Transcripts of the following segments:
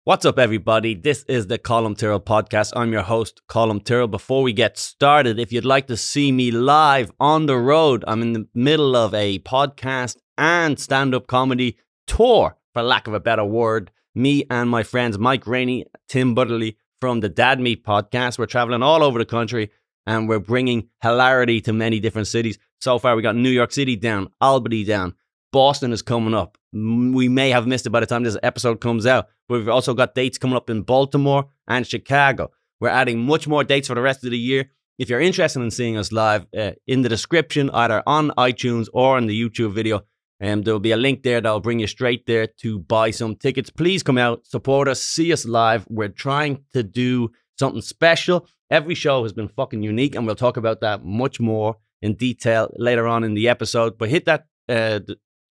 What's up, everybody? This is the Colum Tyrrell Podcast. I'm your host, Colum Tyrrell. Before we get started, if you'd like to see me live on the road, I'm in the middle of a podcast and stand-up comedy tour, for lack of a better word. Me and my friends Mike Rainey, Tim Butterly from the Dad Meat Podcast. We're traveling all over the country and we're bringing hilarity to many different cities. So far, we got New York City down, Albany down, Boston is coming up. We may have missed it by the time this episode comes out, but we've also got dates coming up in Baltimore and Chicago. We're adding much more dates for the rest of the year. If you're interested in seeing us live, in the description, either on iTunes or in the YouTube video, there'll be a link there that'll bring you straight there to buy some tickets. Please come out, support us, see us live. We're trying to do something special. Every show has been fucking unique, and we'll talk about that much more in detail later on in the episode. But hit that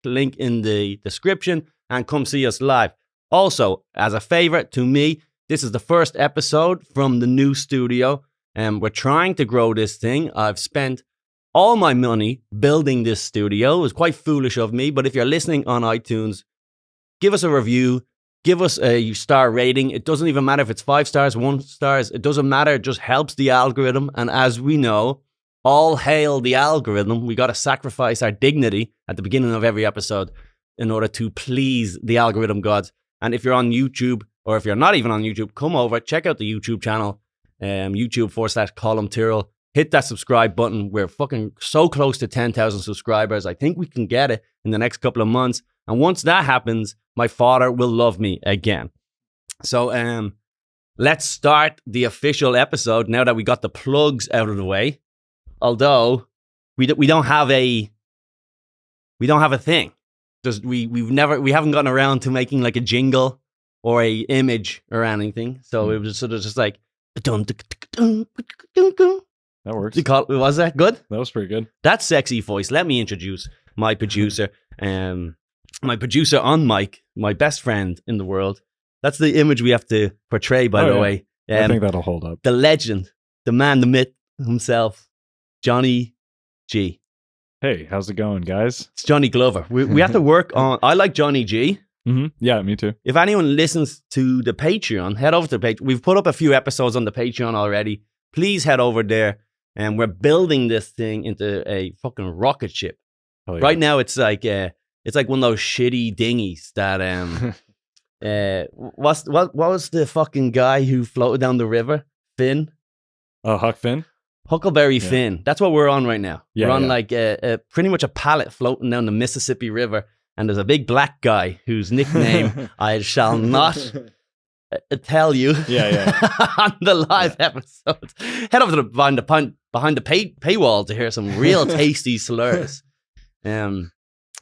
link in the description and come see us live. Also, as a favor to me, this is the first episode from the new studio, and we're trying to grow this thing. I've spent all my money building this studio. It was quite foolish of me, but if you're listening on iTunes, give us a review, give us a star rating. It doesn't even matter if it's 5 stars, 1 star. It doesn't matter. It just helps the algorithm. And as we know, all hail the algorithm. We got to sacrifice our dignity at the beginning of every episode in order to please the algorithm gods. And if you're on YouTube, or if you're not even on YouTube, come over, check out the YouTube channel, YouTube/Colum Tyrrell. Hit that subscribe button. We're fucking so close to 10,000 subscribers. I think we can get it in the next couple of months. And once that happens, my father will love me again. So let's start the official episode now that we got the plugs out of the way. Although we don't have a thing. We haven't gotten around to making like a jingle or a image or anything. So it was sort of just like That works. Was that good? That was pretty good. That sexy voice. Let me introduce my producer. My producer on mic, my best friend in the world. That's the image we have to portray, by the way. I think that'll hold up. The legend, the man, the myth himself, Johnny G. Hey, how's it going, guys? It's Johnny Glover. We have to work on... I like Johnny G. Mm-hmm. Yeah, me too. If anyone listens to the Patreon, head over to the Patreon. We've put up a few episodes on the Patreon already. Please head over there. And we're building this thing into a fucking rocket ship. Oh, yeah. Right now, it's like one of those shitty dinghies that... what was the fucking guy who floated down the river? Finn? Oh, Huck Finn? Huckleberry Finn. That's what we're on right now. Yeah, we're on like pretty much a pallet floating down the Mississippi River. And there's a big black guy whose nickname I shall not tell you on the live episodes. Head over to behind the paywall to hear some real tasty slurs. But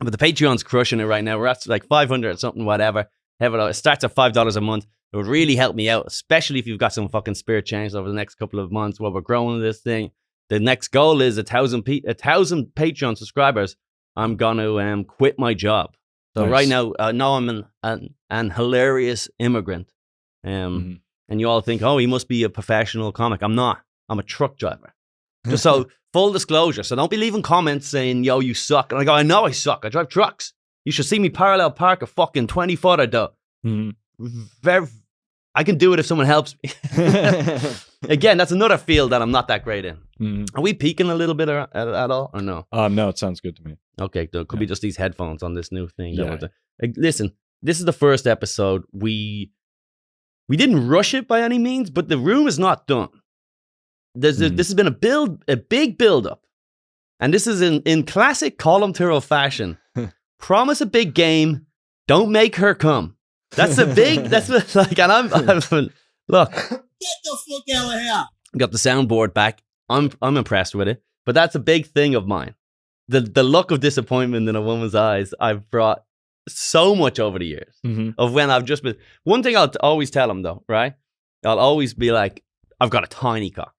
the Patreon's crushing it right now. We're at like 500 or something, whatever. It starts at $5 a month. It would really help me out, especially if you've got some fucking spirit change over the next couple of months while we're growing this thing. The next goal is 1,000 Patreon subscribers. I'm going to quit my job. So nice. Right now, I know I'm an hilarious immigrant. And you all think, oh, he must be a professional comic. I'm not. I'm a truck driver. Just so, full disclosure. So don't be leaving comments saying, yo, you suck. And I go, I know I suck. I drive trucks. You should see me parallel park a fucking 20-footer, though. I can do it if someone helps me. Again, that's another field that I'm not that great in. Are we peaking a little bit at all or no? No, it sounds good to me. Okay, there could be just these headphones on this new thing. Listen, this is the first episode. We didn't rush it by any means, but the room is not done. This has been a big build up, and this is in classic Colum Tyrrell fashion. Promise a big game, don't make her come. That's a big. That's like, and I'm look. Get the fuck out of here. Got the soundboard back. I'm impressed with it, but that's a big thing of mine. The look of disappointment in a woman's eyes I've brought so much over the years of when I've just been. One thing I'll always tell them though, right? I'll always be like, I've got a tiny cock.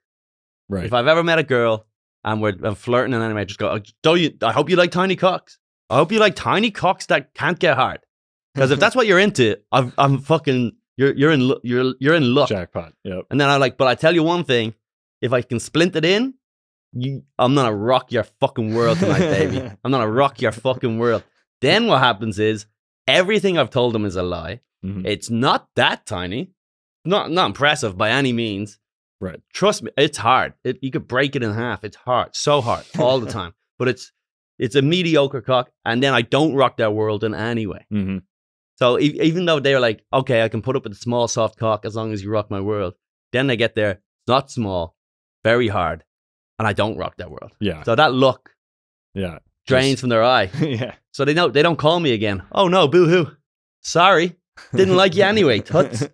Right. If I've ever met a girl and I'm flirting and anyway, I just go, I hope you like tiny cocks. I hope you like tiny cocks that can't get hard. Because if that's what you're into, I'm fucking. You're in luck. Jackpot. Yep. And then but I tell you one thing: if I can splint it in, I'm gonna rock your fucking world tonight, baby. I'm gonna rock your fucking world. Then what happens is everything I've told them is a lie. Mhm. It's not that tiny. Not impressive by any means. Right. Trust me, it's hard. You could break it in half. It's hard. So hard all the time. But it's a mediocre cock. And then I don't rock their world in any way. Mhm. So even though they're like, okay, I can put up with a small, soft cock as long as you rock my world. Then they get there, it's not small, very hard, and I don't rock their world. Yeah. So that look Yeah. drains from their eye. Yeah. So they don't call me again. Oh no, boo-hoo. Sorry. Didn't like you anyway, tuts.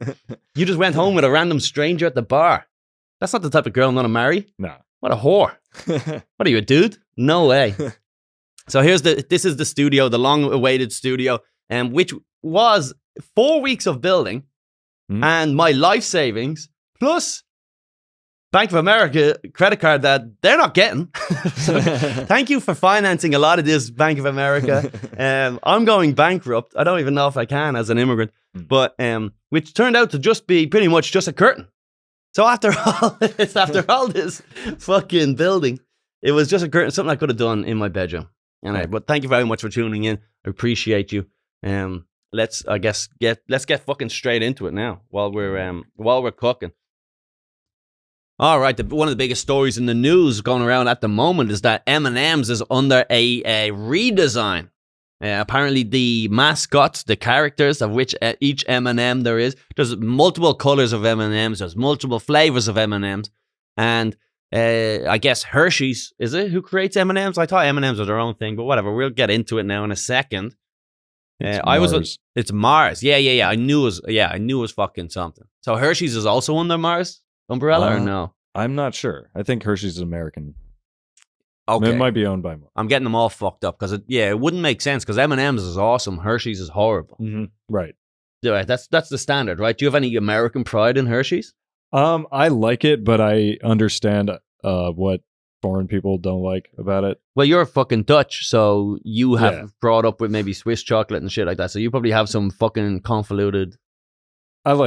You just went home with a random stranger at the bar. That's not the type of girl I'm going to marry. No. What a whore. What are you, a dude? No way. So this is the studio, the long-awaited studio, which was 4 weeks of building and my life savings plus Bank of America credit card that they're not getting. So, thank you for financing a lot of this, Bank of America. I'm going bankrupt. I don't even know if I can as an immigrant, but which turned out to just be pretty much just a curtain. So after all this fucking building, it was just a curtain, something I could have done in my bedroom. Anyway, but thank you very much for tuning in. I appreciate you. Let's get fucking straight into it now while we're cooking. All right, one of the biggest stories in the news going around at the moment is that M&M's is under a redesign. Apparently, the mascots, the characters of which each M&M there's multiple colors of M&M's, there's multiple flavors of M&M's, and I guess Hershey's, is it, who creates M&M's? I thought M&M's were their own thing, but whatever. We'll get into it now in a second. It's Mars. Yeah. I knew it was fucking something. So Hershey's is also under Mars umbrella or no? I'm not sure. I think Hershey's is American. Okay. It might be owned by Mars. I'm getting them all fucked up because it wouldn't make sense because M&M's is awesome. Hershey's is horrible. Mm-hmm. Right. Yeah, that's the standard, right? Do you have any American pride in Hershey's? I like it, but I understand what foreign people don't like about it. Well, you're fucking Dutch, so you have brought up with maybe Swiss chocolate and shit like that. So you probably have some fucking convoluted. I've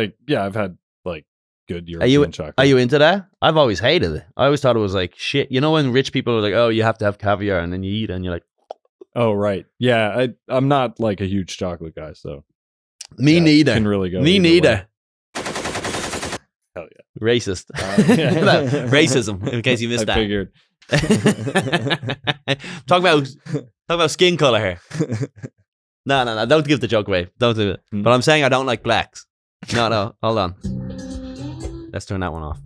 had like good European chocolate. Are you into that? I've always hated it. I always thought it was like shit. You know when rich people are like, oh, you have to have caviar, and then you eat it and you're like, oh, right. Yeah, I'm not like a huge chocolate guy, so. Me neither. Can really go. Me neither. Hell yeah. Racist. Racism, in case you missed that. I figured. Talk about skin color here. No, don't give the joke away. Don't do it. But I'm saying I don't like blacks. No, hold on. Let's turn that one off.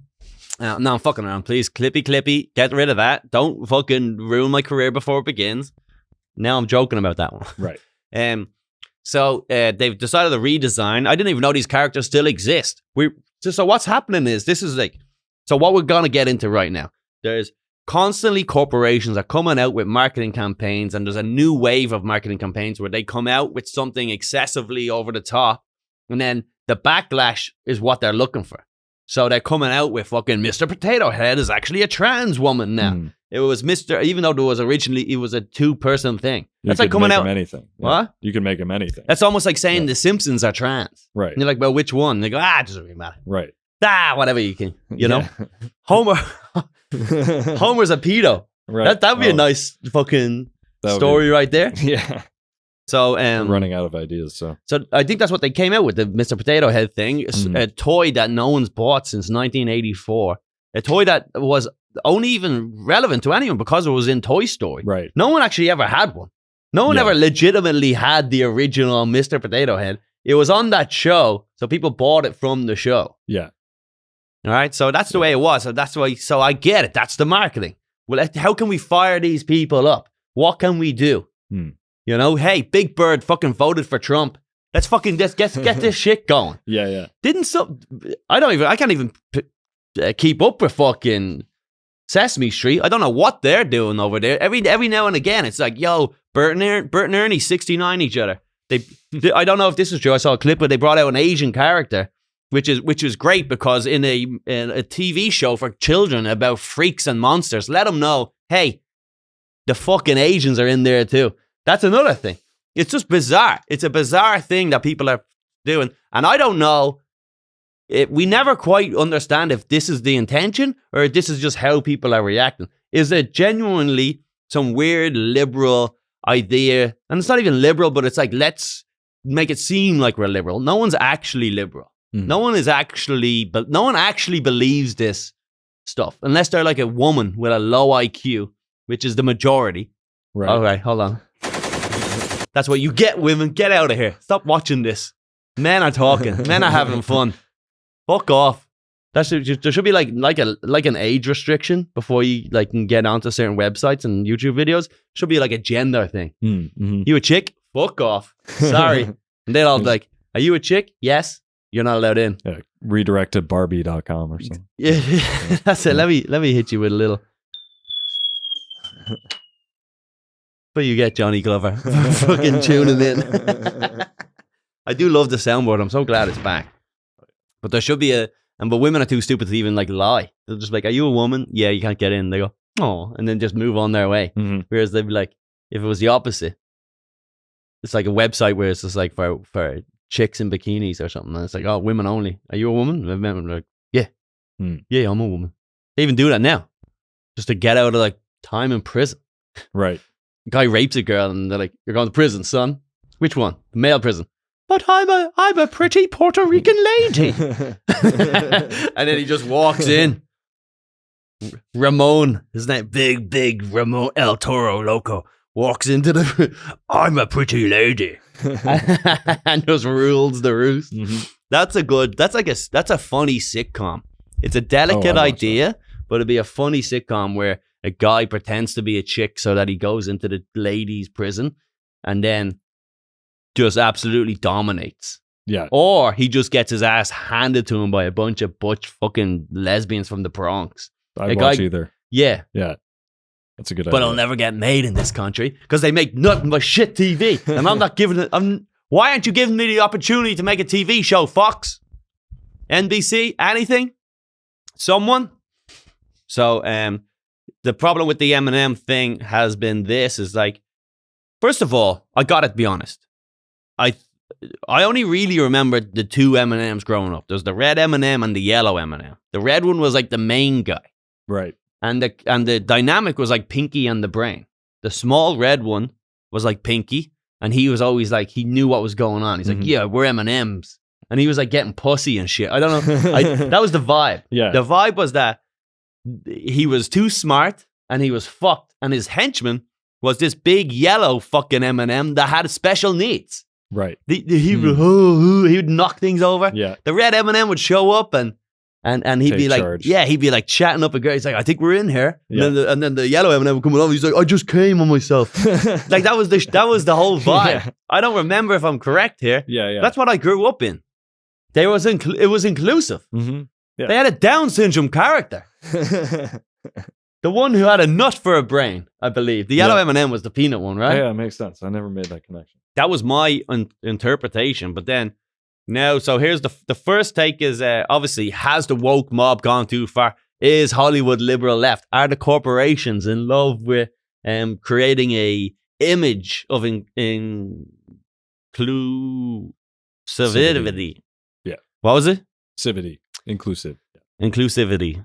No, I'm fucking around. Please, clippy, get rid of that. Don't fucking ruin my career before it begins. Now I'm joking about that one. Right. So they've decided to redesign. I didn't even know these characters still exist. So what's happening is so what we're going to get into right now. There's constantly corporations are coming out with marketing campaigns, and there's a new wave of marketing campaigns where they come out with something excessively over the top, and then the backlash is what they're looking for. So they're coming out with fucking Mr. Potato Head is actually a trans woman now. It was even though there was originally, it was a two-person thing. That's like coming out. Anything. Yeah. What? You can make him anything. That's almost like saying the Simpsons are trans. Right. And you're like, well, which one? And they go, it doesn't really matter. Right. Whatever you can, you know? Homer's a pedo. Right. That'd be a nice fucking story right there. Yeah. So I'm running out of ideas. So I think that's what they came out with, the Mr. Potato Head thing. A toy that no one's bought since 1984. A toy that was only even relevant to anyone because it was in Toy Story. Right. No one actually ever had one. No one ever legitimately had the original Mr. Potato Head. It was on that show, so people bought it from the show. Yeah. All right, so that's the way it was. So I get it. That's the marketing. Well, how can we fire these people up? What can we do? You know, hey, Big Bird fucking voted for Trump. Let's fucking get this shit going. Yeah. I can't even keep up with fucking Sesame Street. I don't know what they're doing over there. Every now and again, it's like, yo, Bert and Ernie 69 each other. I don't know if this is true. I saw a clip where they brought out an Asian character, which is great because in a TV show for children about freaks and monsters, let them know, hey, the fucking Asians are in there too. That's another thing. It's just bizarre. It's a bizarre thing that people are doing. And I don't know, we never quite understand if this is the intention or if this is just how people are reacting. Is it genuinely some weird liberal idea? And it's not even liberal, but it's like, let's make it seem like we're liberal. No one's actually liberal. No one actually believes this stuff unless they're like a woman with a low IQ, which is the majority. Right. Okay, hold on. That's what you get, women. Get out of here. Stop watching this. Men are talking. Men are having fun. Fuck off. There should be like an age restriction before you like can get onto certain websites and YouTube videos. Should be like a gender thing. Mm-hmm. You a chick? Fuck off. Sorry. And they'll all be like, are you a chick? Yes. You're not allowed in. Yeah, redirect to Barbie.com or something. Yeah, that's it. Let me hit you with a little. But you get Johnny Glover fucking tuning in. I do love the soundboard. I'm so glad it's back. But there should be but women are too stupid to even like lie. They're just like, are you a woman? Yeah, you can't get in. They go, oh, and then just move on their way. Mm-hmm. Whereas they'd be like, if it was the opposite, it's like a website where it's just like for chicks in bikinis or something. And it's like, oh, women only. Are you a woman? And men are like, yeah. Yeah, I'm a woman. They even do that now. Just to get out of like time in prison. Right. A guy rapes a girl and they're like, you're going to prison, son. Which one? The male prison. But I'm a pretty Puerto Rican lady. And then he just walks in. Ramon, isn't that big Ramon El Toro Loco, walks into I'm a pretty lady. And just rules the roost. Mm-hmm. That's a funny sitcom. It's a delicate idea, but it'd be a funny sitcom where a guy pretends to be a chick so that he goes into the ladies' prison and then just absolutely dominates. Yeah. Or he just gets his ass handed to him by a bunch of butch fucking lesbians from the Bronx. I'd watch either. Yeah. Yeah. That's a good idea. But it'll never get made in this country because they make nothing but shit TV. And I'm not giving it. Why aren't you giving me the opportunity to make a TV show, Fox? NBC? Anything? Someone? So, the problem with the M&M thing has been this is like, first of all, I gotta be honest. I only really remember the two M&Ms growing up. There's the red M&M and the yellow M&M. The red one was like the main guy. Right. And the dynamic was like Pinky and the Brain. The small red one was like Pinky, and he was always like, he knew what was going on. He's like, yeah, we're M&Ms. And he was like getting pussy and shit. I don't know. That was the vibe. Yeah. The vibe was that he was too smart and he was fucked. And his henchman was this big yellow fucking M&M that had special needs. Right. He would knock things over. Yeah. The red M&M would show up and he'd Take be like, charge. yeah, he'd be like chatting up a girl. He's like, I think we're in here. Yeah. And then the yellow M&M would come along. He's like, I just came on myself. Like that was the whole vibe. Yeah. I don't remember if I'm correct here. Yeah. That's what I grew up in. It was inclusive. Mm-hmm. Yeah. They had a Down syndrome character. The one who had a nut for a brain, I believe. The yellow M&M was the peanut one, right? Yeah, it makes sense. I never made that connection. That was my interpretation. But then now, so here's the first take is obviously, has the woke mob gone too far? Is Hollywood liberal left? Are the corporations in love with creating a image of inclusivity? Yeah. What was it? Inclusive. Yeah. Inclusivity.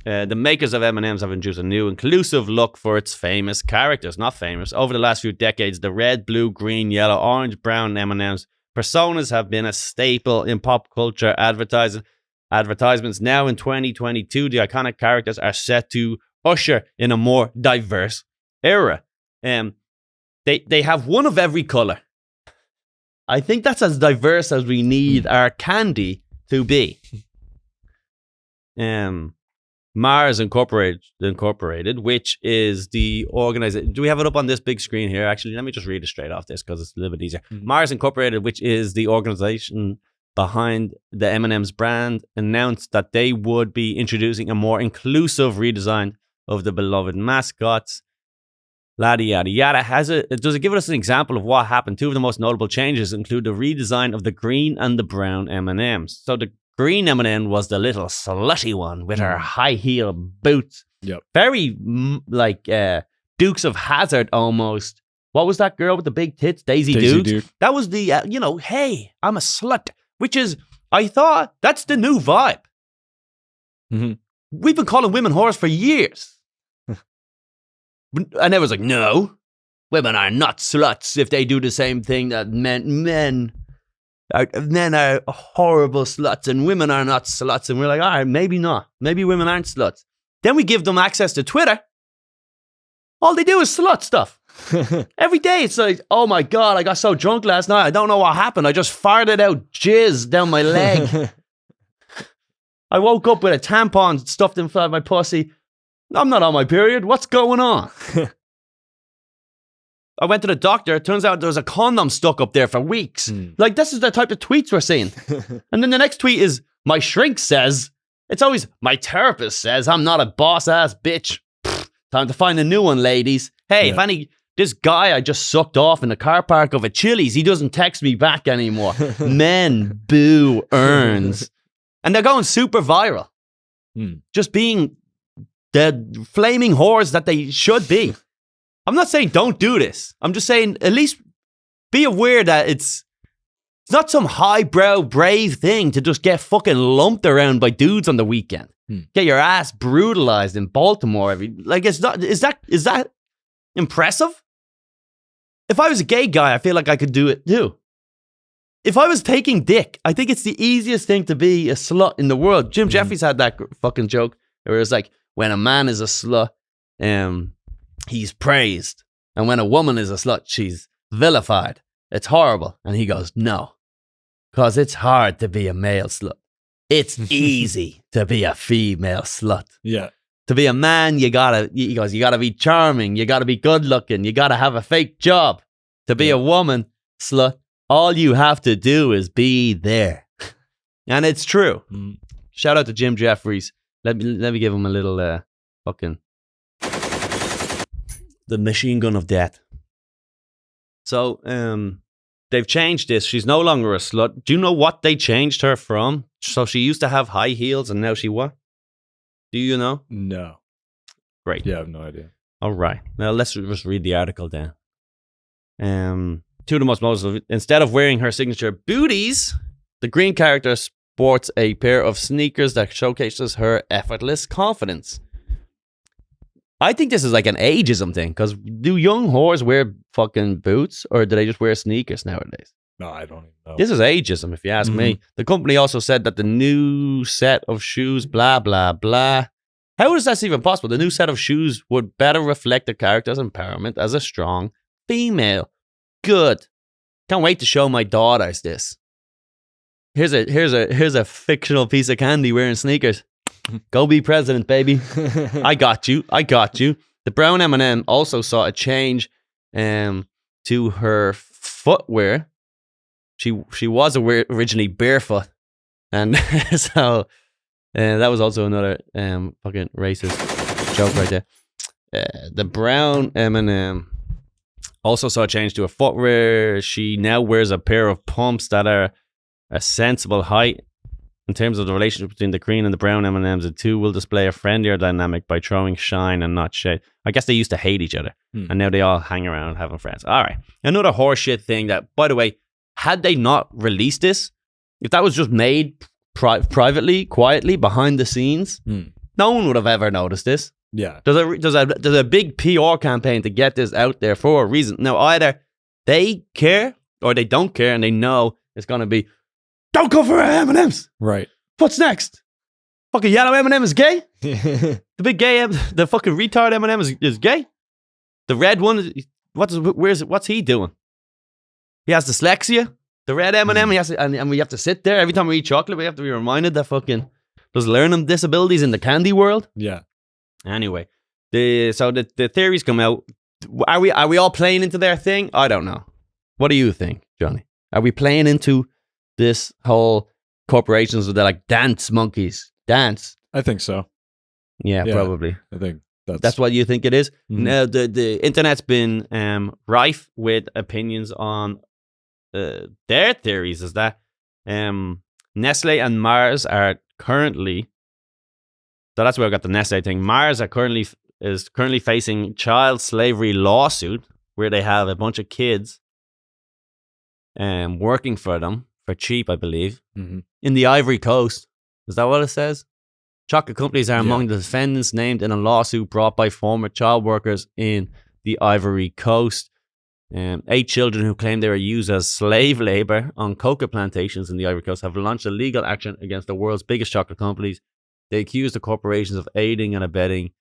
The makers of M&Ms have introduced a new inclusive look for its famous characters. Not famous. Over the last few decades, the red, blue, green, yellow, orange, brown M&Ms personas have been a staple in pop culture advertisements. Now in 2022, the iconic characters are set to usher in a more diverse era. They have one of every color. I think that's as diverse as we need our candy to be. Mars Incorporated, which is the organization. Do we have it up on this big screen here? Actually, let me just read it straight off this because it's a little bit easier. Mm-hmm. Mars Incorporated, which is the organization behind the M&M's brand, announced that they would be introducing a more inclusive redesign of the beloved mascots. Yada, yada, yada. Does it give us an example of what happened? Two of the most notable changes include the redesign of the green and the brown M&Ms. So the green M&M was the little slutty one with her high heel boots. Yep. Very like Dukes of Hazzard almost. What was that girl with the big tits? Daisy Duke. That was the, hey, I'm a slut. Which is, I thought, that's the new vibe. Mm-hmm. We've been calling women whores for years. And I was like, no. women are not sluts if they do the same thing that men are horrible sluts and women are not sluts. And we're like, all right, maybe not. Maybe women aren't sluts. Then we give them access to Twitter. All they do is slut stuff. Every day it's like, oh my God, I got so drunk last night. I don't know what happened. I just farted out jizz down my leg. I woke up with a tampon stuffed inside my pussy. I'm not on my period. What's going on? I went to the doctor. It turns out there was a condom stuck up there for weeks. Like, this is the type of tweets we're seeing. And then the next tweet is, my shrink says. It's always, my therapist says I'm not a boss-ass bitch. Time to find a new one, ladies. Hey, this guy I just sucked off in the car park of a Chili's, he doesn't text me back anymore. Men, boo, earns. And they're going super viral. Just being the flaming whores that they should be. I'm not saying don't do this. I'm just saying at least be aware that it's not some highbrow brave thing to just get fucking lumped around by dudes on the weekend. Get your ass brutalized in Baltimore is that impressive? If I was a gay guy, I feel like I could do it too. If I was taking dick, I think it's the easiest thing to be a slut in the world. Jim Jeffries had that fucking joke where it's like, when a man is a slut, he's praised. And when a woman is a slut, she's vilified. It's horrible. And he goes, no, because it's hard to be a male slut. It's easy to be a female slut. Yeah. To be a man, you gotta be charming. You gotta be good looking. You gotta have a fake job. To be a woman slut, all you have to do is be there. And it's true. Shout out to Jim Jeffries. Let me give him a little fucking the machine gun of death. So they've changed this. She's no longer a slut. Do you know what they changed her from? So she used to have high heels and now she what? Do you know? No. Great. Yeah, I have no idea. All right. Now let's just read the article down. Two of the most notable, instead of wearing her signature booties, the green character sports a pair of sneakers that showcases her effortless confidence. I think this is like an ageism thing, because do young whores wear fucking boots or do they just wear sneakers nowadays? No, I don't even know. This is ageism, if you ask me. The company also said that the new set of shoes, blah, blah, blah. How is that even possible? The new set of shoes would better reflect the character's empowerment as a strong female. Good. Can't wait to show my daughters this. Here's a fictional piece of candy wearing sneakers. Go be president, baby. I got you. The brown M&M also saw a change to her footwear. She was originally barefoot, and so that was also another fucking racist joke right there. The brown M&M also saw a change to her footwear. She now wears a pair of pumps that are a sensible height. In terms of the relationship between the green and the brown M&Ms, the two will display a friendlier dynamic by throwing shine and not shade. I guess they used to hate each other, and now they all hang around having friends. All right. Another horseshit thing that, by the way, had they not released this, if that was just made privately, quietly, behind the scenes, no one would have ever noticed this. Yeah. There's a big PR campaign to get this out there for a reason. Now, either they care or they don't care, and they know it's going to be, don't go for M&Ms. Right. What's next? Fucking yellow M&M is gay? The big gay, the fucking retard M&M is gay? The red one, what's he doing? He has dyslexia. The red M&M, he has to, and we have to sit there every time we eat chocolate. We have to be reminded that fucking there's learning disabilities in the candy world. Yeah. Anyway, the theories come out. Are we all playing into their thing? I don't know. What do you think, Johnny? Are we playing into this whole corporations that they're like dance monkeys? Dance. I think so. Yeah, probably. I think that's what you think it is. Now the internet's been rife with opinions on their theories. Is that Nestle and Mars are currently, so that's where I got the Nestle thing. Mars is currently facing child slavery lawsuit where they have a bunch of kids working for them for cheap, I believe, in the Ivory Coast. Is that what it says? Chocolate companies are among the defendants named in a lawsuit brought by former child workers in the Ivory Coast. 8 children who claim they were used as slave labor on coca plantations in the Ivory Coast have launched a legal action against the world's biggest chocolate companies. They accuse the corporations of aiding and abetting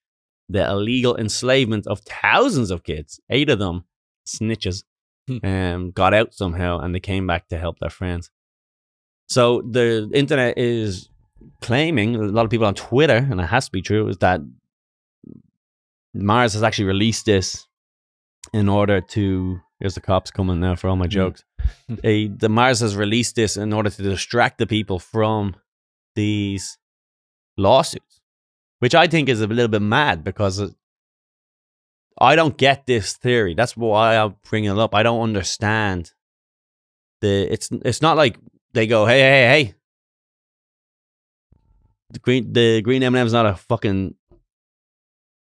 the illegal enslavement of thousands of kids. 8 of them, snitches, got out somehow, and they came back to help their friends. So the internet is claiming, a lot of people on Twitter, and it has to be true, is that Mars has actually released this in order to... Here's the cops coming now for all my jokes. The Mars has released this in order to distract the people from these lawsuits, which I think is a little bit mad, because I don't get this theory. That's why I'm bringing it up. I don't understand. It's not like they go, hey. The green M&M's not a fucking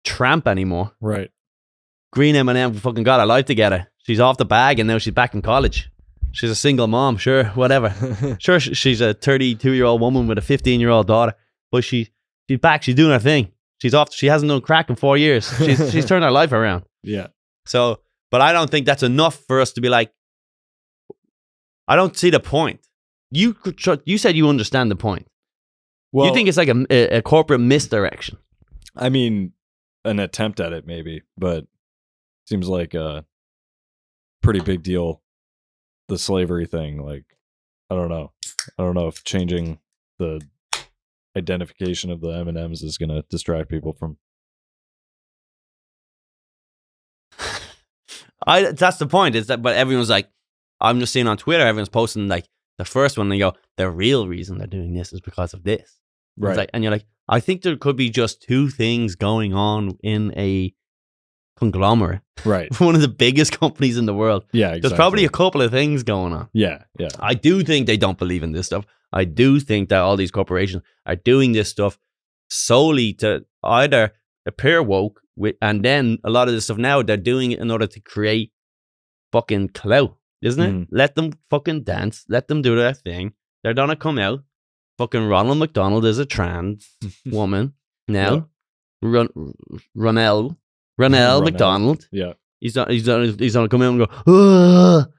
tramp anymore. Right. Green M&M fucking got her life together. She's off the bag and now she's back in college. She's a single mom, sure, whatever. Sure, she's a 32-year-old woman with a 15-year-old daughter, but she's back. She's doing her thing. She's off. She hasn't done crack in 4 years. She's turned her life around. Yeah. So, but I don't think that's enough for us to be like, I don't see the point. You said you understand the point. Well, you think it's like a corporate misdirection. I mean, an attempt at it maybe, but seems like a pretty big deal. The slavery thing, like, I don't know if changing the identification of the M&Ms is going to distract people from. That's the point. Is that, but everyone's like, I'm just seeing on Twitter, everyone's posting like the first one. They go, the real reason they're doing this is because of this, right? Like, and you're like, I think there could be just 2 things going on in a conglomerate, right? One of the biggest companies in the world. Yeah, exactly. There's probably a couple of things going on. Yeah. I do think they don't believe in this stuff. I do think that all these corporations are doing this stuff solely to either appear woke, and then a lot of this stuff now they're doing it in order to create fucking clout, isn't it? Let them fucking dance. Let them do their thing. They're gonna come out. Fucking Ronald McDonald is a trans woman now. Yep. Ronell McDonald. Yeah. He's gonna come out and go, ugh.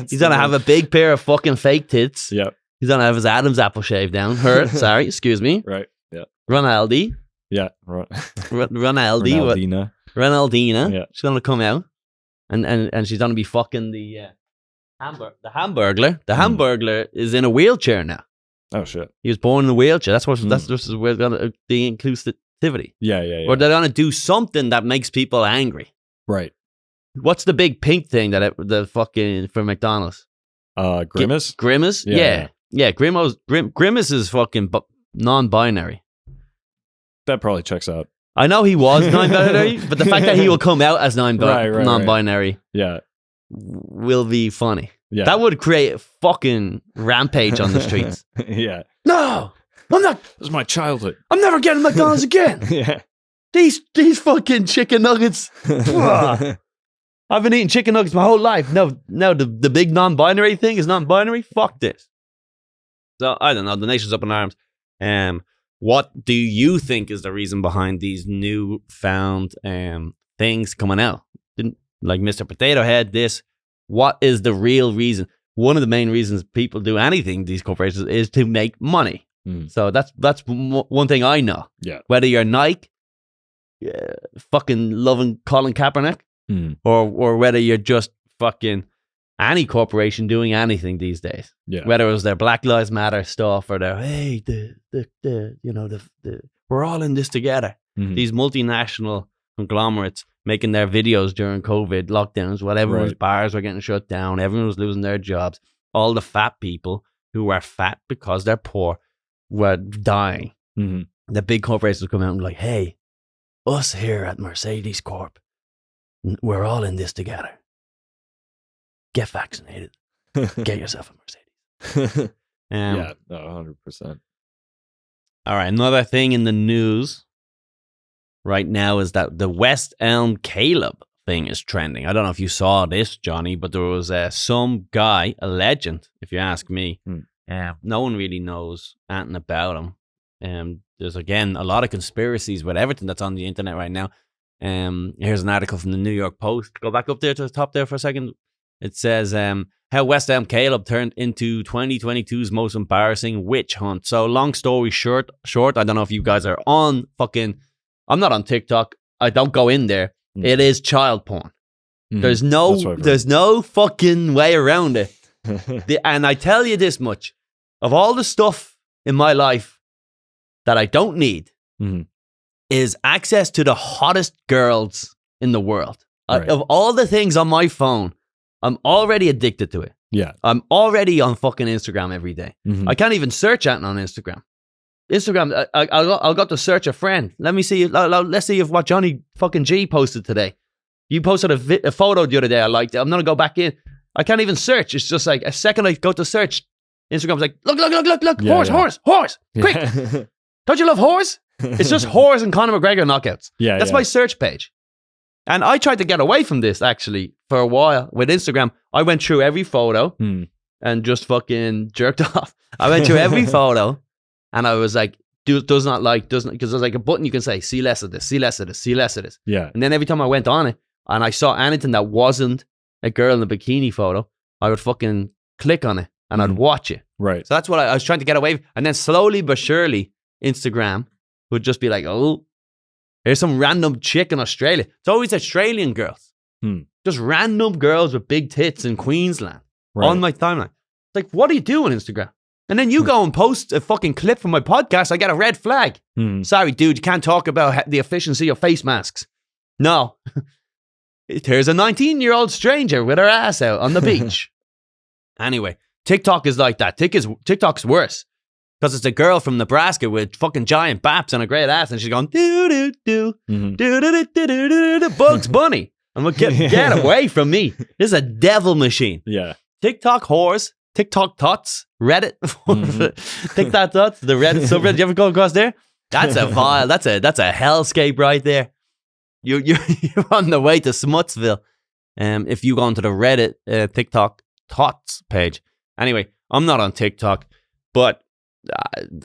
He's gonna have a big pair of fucking fake tits. Yeah. He's gonna have his Adam's apple shaved down. Sorry, excuse me. Right. Yeah. Ronaldi. Yeah. Ronaldina. Yeah. She's gonna come out, and she's gonna be fucking the Hamburglar. The Hamburglar is in a wheelchair now. Oh shit. He was born in a wheelchair. That's just where the inclusivity. Yeah. Or they're gonna do something that makes people angry. Right. What's the big pink thing that the fucking for McDonald's? Grimace. Grimace. Yeah. Grimace is fucking non-binary. That probably checks out. I know he was non-binary, but the fact that he will come out as non-binary, yeah, will be funny. Yeah, that would create a fucking rampage on the streets. Yeah. No, I'm not. This is my childhood. I'm never getting McDonald's again. Yeah. These fucking chicken nuggets. I've been eating chicken nuggets my whole life. No, the big non-binary thing is non-binary. Fuck this. So I don't know. The nation's up in arms. What do you think is the reason behind these newfound things coming out? Like Mr. Potato Head, this. What is the real reason? One of the main reasons people do anything, these corporations, is to make money. So that's one thing I know. Yeah. Whether you're Nike, fucking loving Colin Kaepernick, or whether you're just fucking any corporation doing anything these days. Yeah. Whether it was their Black Lives Matter stuff or their, hey, we're all in this together. These multinational conglomerates making their videos during COVID lockdowns, whatever, right. Bars were getting shut down, everyone was losing their jobs. All the fat people who are fat because they're poor were dying. The big corporations come out and be like, hey, us here at Mercedes Corp, we're all in this together. Get vaccinated. Get yourself a Mercedes. Yeah, 100%. All right, another thing in the news right now is that the West Elm Caleb thing is trending. I don't know if you saw this, Johnny, but there was some guy, a legend, if you ask me. No one really knows anything about him. There's, again, a lot of conspiracies with everything that's on the internet right now. Here's an article from the New York Post. Go back up there to the top there for a second. It says, how West Ham Caleb turned into 2022's most embarrassing witch hunt. So long story short, I don't know if you guys are on fucking, I'm not on TikTok. I don't go in there. It is child porn. There's no fucking way around it. And I tell you this much, of all the stuff in my life that I don't need is access to the hottest girls in the world. Right. Of all the things on my phone, I'm already addicted to it. Yeah. I'm already on fucking Instagram every day. I can't even search anything on Instagram. I'll go to search a friend. Let's see if what Johnny fucking G posted today. You posted a photo the other day I liked it. I'm going to go back in. I can't even search. It's just like a second I go to search, Instagram's like, look, horse, quick. Don't you love whores? It's just whores and Conor McGregor knockouts. That's my search page. And I tried to get away from this actually for a while with Instagram. I went through every photo and just fucking jerked off. I went through every photo and I was like, does not, because there's like a button you can say, see less of this, see less of this, see less of this. Yeah. And then every time I went on it and I saw anything that wasn't a girl in a bikini photo, I would fucking click on it and I'd watch it. Right. So that's what I was trying to get away from. And then slowly but surely, Instagram would just be like, oh, here's some random chick in Australia. It's always Australian girls. Just random girls with big tits in Queensland on my timeline. It's like, what are you doing, Instagram? And then you go and post a fucking clip from my podcast, I get a red flag. Sorry, dude, you can't talk about the efficiency of face masks. No. Here's a 19-year-old stranger with her ass out on the beach. Anyway, TikTok is like that. TikTok's worse. Because it's a girl from Nebraska with fucking giant baps and a great ass, and she's going, do-do-do, do-do-do-do-do-do, Bugs Bunny. I'm like, get away from me. This is a devil machine. Yeah. TikTok whores, TikTok tots, Reddit, TikTok tots, the Reddit subreddit. You ever go across there? That's a vile, that's a hellscape right there. You're on the way to Smutsville. If you go onto the Reddit TikTok tots page. Anyway, I'm not on TikTok, but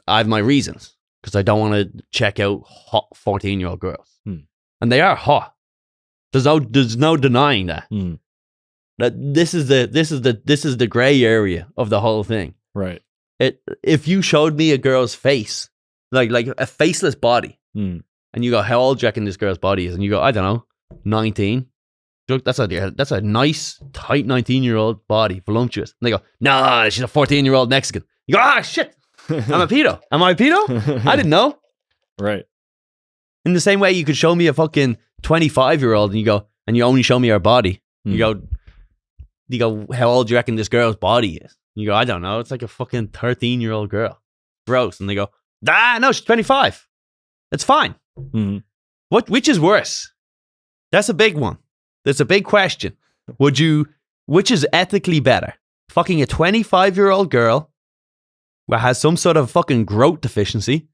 I have my reasons because I don't want to check out hot 14-year-old girls, and they are hot. There's no denying that. That this is the gray area of the whole thing. Right. If you showed me a girl's face, like a faceless body, and you go, how old do you reckon this girl's body is? And you go, I don't know, 19. That's a nice, tight 19-year-old body, voluptuous. And they go, nah, she's a 14-year-old Mexican. You go, ah, shit. I'm a pedo. Am I a pedo? I didn't know. Right. In the same way, you could show me a fucking 25-year-old and you go, and you only show me her body. You go, how old do you reckon this girl's body is? You go, I don't know. It's like a fucking 13-year-old girl. Gross. And they go, no, she's 25. It's fine. Which is worse? That's a big one. That's a big question. Which is ethically better? Fucking a 25-year-old girl who has some sort of fucking growth deficiency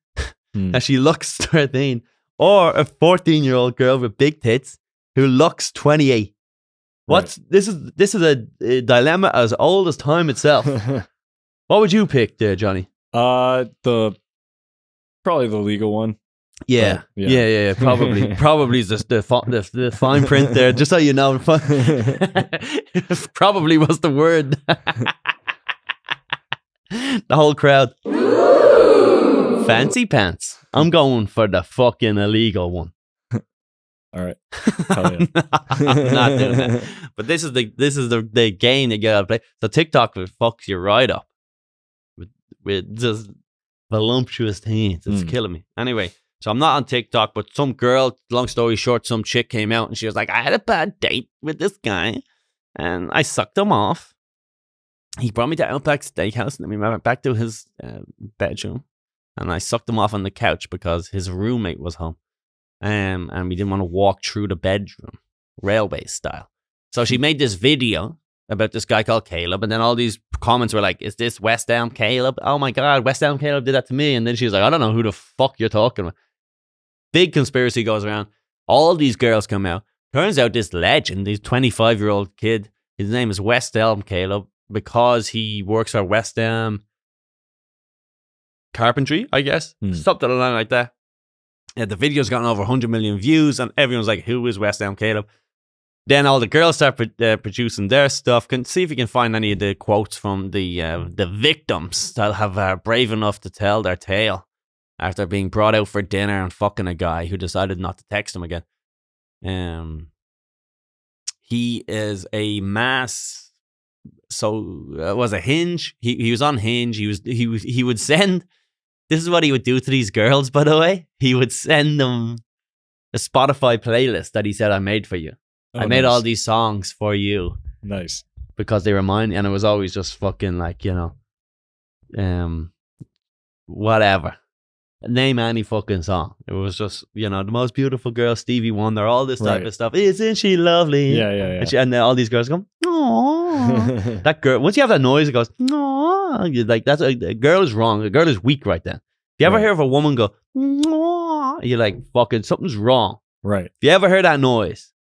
and she looks 13, or a 14-year-old girl with big tits who looks 28. This is a dilemma as old as time itself. What would you pick there, Johnny? Probably the legal one. Yeah. Probably is the fine print there, just so you know. Probably was the word. The whole crowd. Fancy pants. I'm going for the fucking illegal one. All right. Hell yeah. I'm not doing that. But this is the game you gotta play. So TikTok fucks you right up with just voluptuous things. It's killing me. Anyway, so I'm not on TikTok, but some girl, long story short, some chick came out and she was like, I had a bad date with this guy and I sucked him off. He brought me to Outback Steakhouse and then we went back to his bedroom and I sucked him off on the couch because his roommate was home. And we didn't want to walk through the bedroom, railway style. So she made this video about this guy called Caleb, and then all these comments were like, is this West Ham Caleb? Oh my God, West Ham Caleb did that to me. And then she was like, I don't know who the fuck you're talking about. Big conspiracy goes around. All these girls come out. Turns out this legend, this 25-year-old kid, his name is West Ham Caleb because he works for West Ham Carpentry, I guess. Something along like that. The video's gotten over 100 million views, and everyone's like, who is West Elm Caleb? Then all the girls start producing their stuff. Can see if you can find any of the quotes from the victims that have brave enough to tell their tale after being brought out for dinner and fucking a guy who decided not to text him again. He is a mass. So was a Hinge. He was on Hinge. He would send. This is what he would do to these girls. By the way, he would send them a Spotify playlist that he said, "I made for you. I made all these songs for you." Nice. Because they remind, and it was always just fucking like, whatever. Name any fucking song. It was just, the most beautiful girl, Stevie Wonder, all this type of stuff. Isn't she lovely? Yeah. And then all these girls go, "Aww." That girl, once you have that noise, it goes, "Aww." You're like, a girl is wrong. A girl is weak right then. If you ever hear of a woman go, "Aww," you're like, fucking, something's wrong. Right. If you ever hear that noise,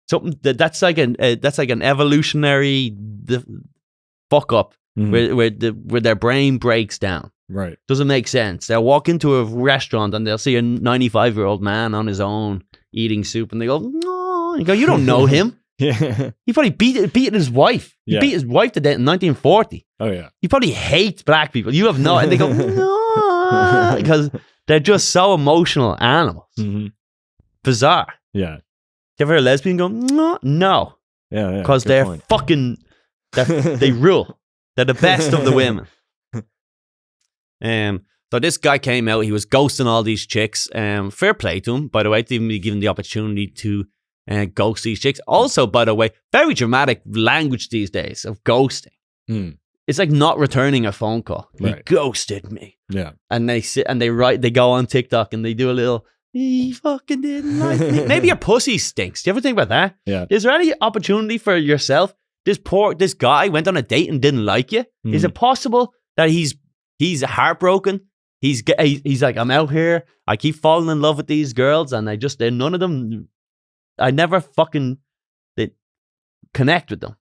something that's like an evolutionary fuck up where their brain breaks down. Right. Doesn't make sense. They'll walk into a restaurant and they'll see a 95-year-old man on his own eating soup, and they go, "No." You go, "You don't know him." Yeah. He probably beat his wife. He beat his wife to death in 1940. Oh yeah. He probably hates black people. You have no, and they go, "No," because they're just so emotional animals. Mm-hmm. Bizarre. Yeah. You ever hear a lesbian go, "No"? Yeah. Because they're fucking. They rule. They're the best of the women. So this guy came out, he was ghosting all these chicks. Fair play to him, by the way, to even be given the opportunity to ghost these chicks. Also, by the way, very dramatic language these days of ghosting. It's like not returning a phone call. He ghosted me. Yeah. And they sit and they go on TikTok and they do a little, "He fucking didn't like me." Maybe your pussy stinks. Do you ever think about that? Yeah. Is there any opportunity for yourself? This guy went on a date and didn't like you. Is it possible that he's heartbroken? He's like, "I'm out here. I keep falling in love with these girls, and none of them. I never fucking connect with them.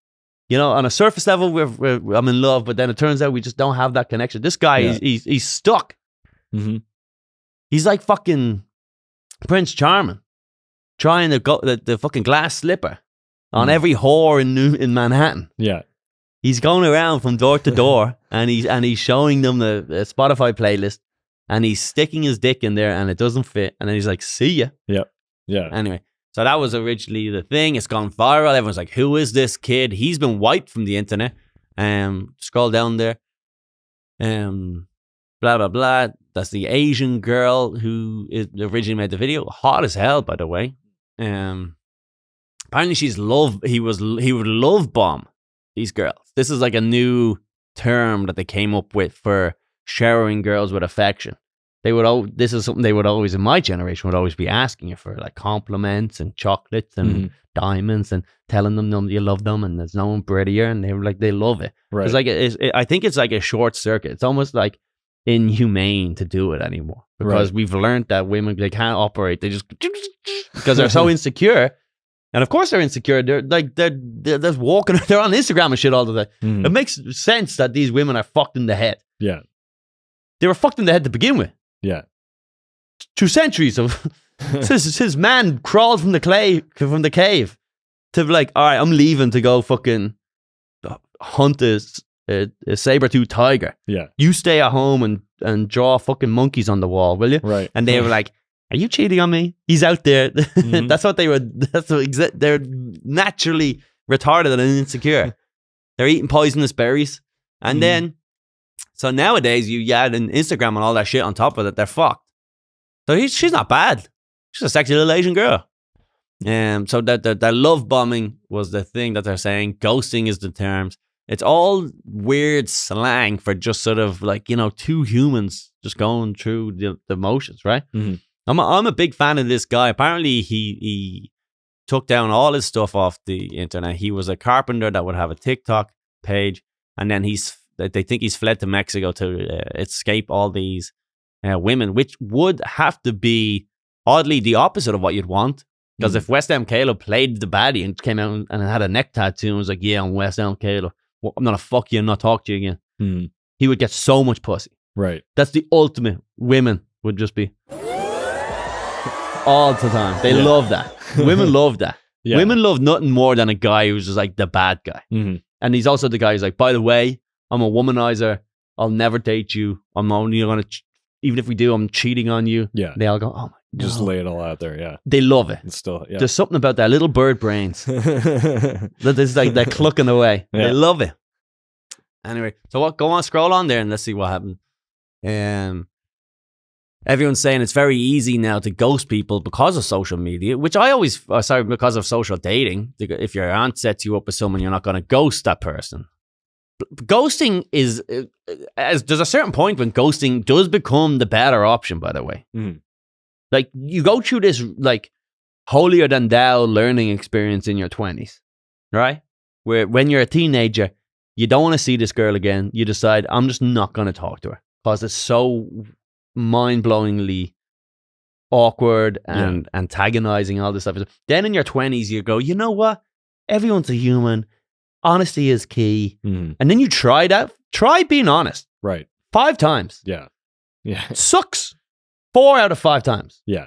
On a surface level, I'm in love, but then it turns out we just don't have that connection." This guy, he's stuck. Mm-hmm. He's like fucking Prince Charming, trying to go the fucking glass slipper on every whore in Manhattan. Yeah. He's going around from door to door and he's showing them the Spotify playlist, and he's sticking his dick in there and it doesn't fit. And then he's like, "See ya." Yep. Yeah. Anyway, so that was originally the thing. It's gone viral. Everyone's like, "Who is this kid?" He's been wiped from the internet. Scroll down there. Blah, blah, blah. That's the Asian girl who originally made the video. Hot as hell, by the way. Apparently he would love bomb these girls. This is like a new term that they came up with for showering girls with affection. This is something they would always, in my generation, would always be asking you for, like compliments and chocolates and diamonds and telling them you love them and there's no one prettier, and they love it. Right. It's like I think it's like a short circuit. It's almost like inhumane to do it anymore because we've learned that women, they can't operate. They just because they're so insecure. And of course they're insecure. They're just walking. They're on Instagram and shit all the time. It makes sense that these women are fucked in the head. Yeah. They were fucked in the head to begin with. Yeah. 2 centuries of since man crawled from the cave to be like, "All right, I'm leaving to go fucking hunt a saber-toothed tiger. Yeah. You stay at home and draw fucking monkeys on the wall, will you?" Right. And they were like, "Are you cheating on me?" He's out there. That's what they were. They're naturally retarded and insecure. They're eating poisonous berries. And then, so nowadays you add an Instagram and all that shit on top of it, they're fucked. So she's not bad. She's a sexy little Asian girl. So that love bombing was the thing that they're saying. Ghosting is the terms. It's all weird slang for just sort of like, two humans just going through the motions, right? Mm-hmm. I'm a big fan of this guy. Apparently, he took down all his stuff off the internet. He was a carpenter that would have a TikTok page, and then they think he's fled to Mexico to escape all these women, which would have to be oddly the opposite of what you'd want. Because if West Elm Caleb played the baddie and came out and had a neck tattoo and was like, "Yeah, I'm West Elm Caleb. Well, I'm gonna fuck you and not talk to you again," he would get so much pussy. Right. That's the ultimate. Women would just be. all the time. They love that. Women love that. Yeah. Women love nothing more than a guy who's just like the bad guy. Mm-hmm. And he's also the guy who's like, by the way, I'm a womanizer. I'll never date you. I'm only going to, even if we do, I'm cheating on you. Yeah. They all go, oh my God. Just lay it all out there. Yeah. They love it. It's still, yeah. There's something about that little bird brains. There's like they're clucking away. Yeah. They love it. Anyway, so what? Go on, scroll on there and let's see what happened. Everyone's saying it's very easy now to ghost people because of social media, which I always, because of social dating. If your aunt sets you up with someone, you're not going to ghost that person. Ghosting is, there's a certain point when ghosting does become the better option, by the way. Mm. Like, you go through this, like, holier than thou learning experience in your 20s, right? Where when you're a teenager, you don't want to see this girl again. You decide, I'm just not going to talk to her because it's so mind-blowingly awkward and antagonizing, all this stuff. Then in your 20s, you go, you know what? Everyone's a human. Honesty is key. Mm. And then you try that. Try being honest. Right. 5 times. Yeah. Yeah. It sucks. 4 out of 5 times. Yeah.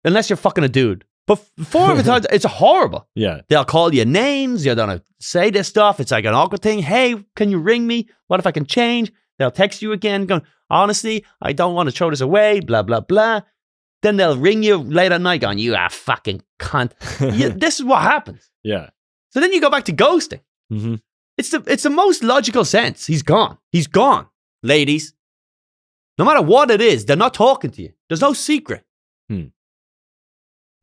Unless you're fucking a dude. But 4 of the times, it's horrible. Yeah. They'll call you names. You're going to say this stuff. It's like an awkward thing. Hey, can you ring me? What if I can change? They'll text you again going, honestly, I don't want to throw this away, blah, blah, blah. Then they'll ring you late at night going, you are fucking cunt. This is what happens. Yeah. So then you go back to ghosting. Mm-hmm. It's the most logical sense. He's gone. He's gone. Ladies, no matter what it is, they're not talking to you. There's no secret. Hmm.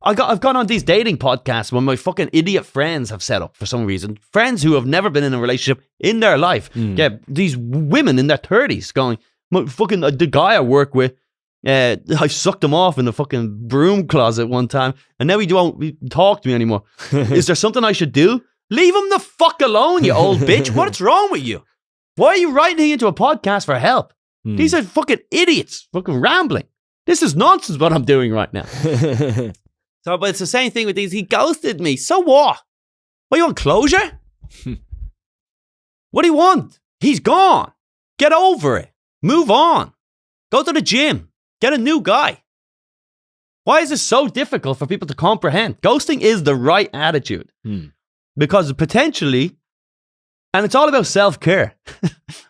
I've gone on these dating podcasts when my fucking idiot friends have set up for some reason. Friends who have never been in a relationship in their life. Get these women in their 30s going, fucking the guy I work with, I sucked him off in the fucking broom closet one time, and now he won't talk to me anymore. Is there something I should do? Leave him the fuck alone, you old bitch. What's wrong with you? Why are you writing into a podcast for help? These are fucking idiots, fucking rambling. This is nonsense what I'm doing right now. So, but it's the same thing with these. He ghosted me. So what? What, you want closure? What do you want? He's gone. Get over it. Move on. Go to the gym. Get a new guy. Why is this so difficult for people to comprehend? Ghosting is the right attitude. Because potentially, and it's all about self-care,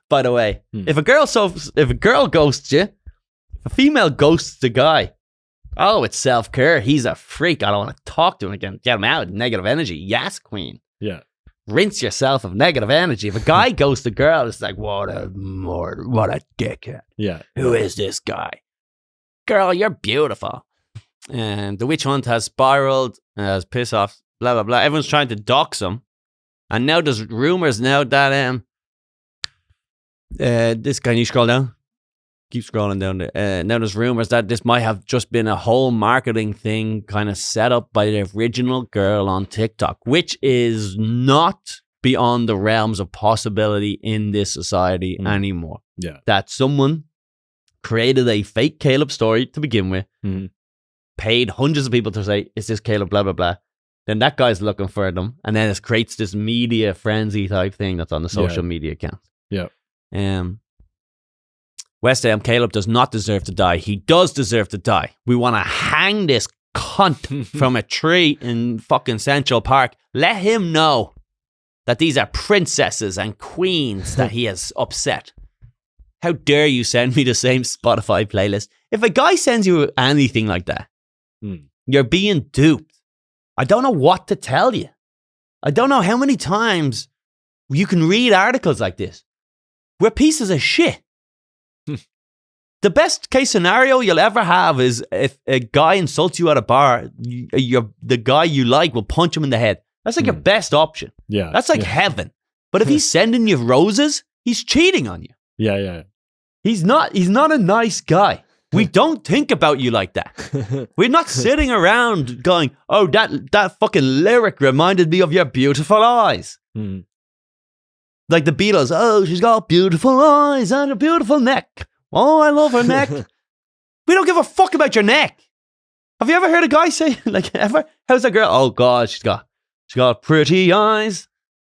by the way. If a girl ghosts you, if a female ghosts the guy, oh, it's self-care. He's a freak. I don't want to talk to him again. Get him out. Negative energy. Yes, queen. Yeah. Rinse yourself of negative energy. If a guy ghosts a girl, it's like, what a dickhead. Yeah. Who is this guy? Girl, you're beautiful. And the witch hunt has spiraled, has piss off, blah, blah, blah. Everyone's trying to dox him. And now there's rumors now that this guy, you scroll down? Keep scrolling down there. Now there's rumors that this might have just been a whole marketing thing kind of set up by the original girl on TikTok, which is not beyond the realms of possibility in this society anymore. Yeah. That someone created a fake Caleb story to begin with, paid hundreds of people to say, is this Caleb, blah, blah, blah. Then that guy's looking for them. And then it creates this media frenzy type thing that's on the social media account. Yeah. West Ham, Caleb does not deserve to die. He does deserve to die. We want to hang this cunt from a tree in fucking Central Park. Let him know that these are princesses and queens that he has upset. How dare you send me the same Spotify playlist? If a guy sends you anything like that, you're being duped. I don't know what to tell you. I don't know how many times you can read articles like this. We're pieces of shit. The best case scenario you'll ever have is if a guy insults you at a bar, the guy you like will punch him in the head. That's like your best option. Yeah. That's like heaven. But if he's sending you roses, he's cheating on you. Yeah, yeah. He's not a nice guy. We don't think about you like that. We're not sitting around going, oh, that fucking lyric reminded me of your beautiful eyes. Like the Beatles, oh, she's got beautiful eyes and a beautiful neck. Oh, I love her neck. We don't give a fuck about your neck. Have you ever heard a guy say, like, ever? How's that girl? Oh, God, she's got pretty eyes.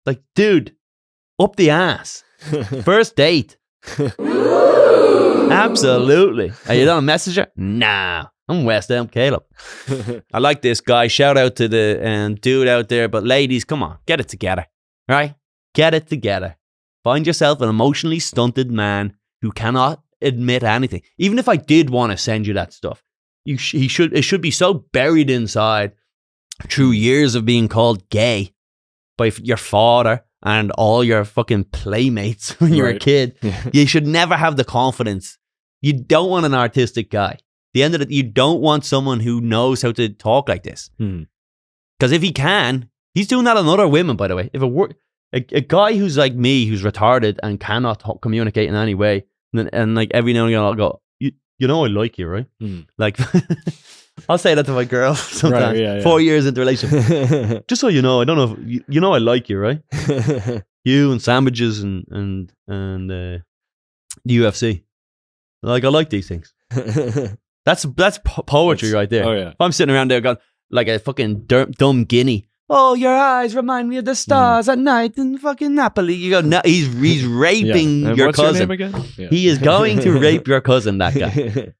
Like, dude, up the ass. First date. Absolutely. Are you done a messenger? Nah. I'm West Ham Caleb. I like this guy. Shout out to the dude out there. But ladies, come on, get it together, right? Get it together. Find yourself an emotionally stunted man who cannot admit anything. Even if I did want to send you that stuff, it should be so buried inside through years of being called gay by your father and all your fucking playmates when you're a kid. You should never have the confidence. You don't want an artistic guy. The end of it, you don't want someone who knows how to talk like this. Because if he can, he's doing that on other women, by the way. If a guy who's like me, who's retarded and cannot communicate in any way, and like every now and again I'll go, you know I like you, right? Like, I'll say that to my girl sometimes. Right, 4 years into the relationship. Just so you know, I don't know if you know I like you, right? You and sandwiches and the UFC. Like, I like these things. That's poetry right there. Oh yeah. If I'm sitting around there going like a fucking dumb guinea. Oh, your eyes remind me of the stars at night in fucking Napoli. You go, no, he's raping your what's cousin. Your name again? Yeah. He is going to rape your cousin, that guy.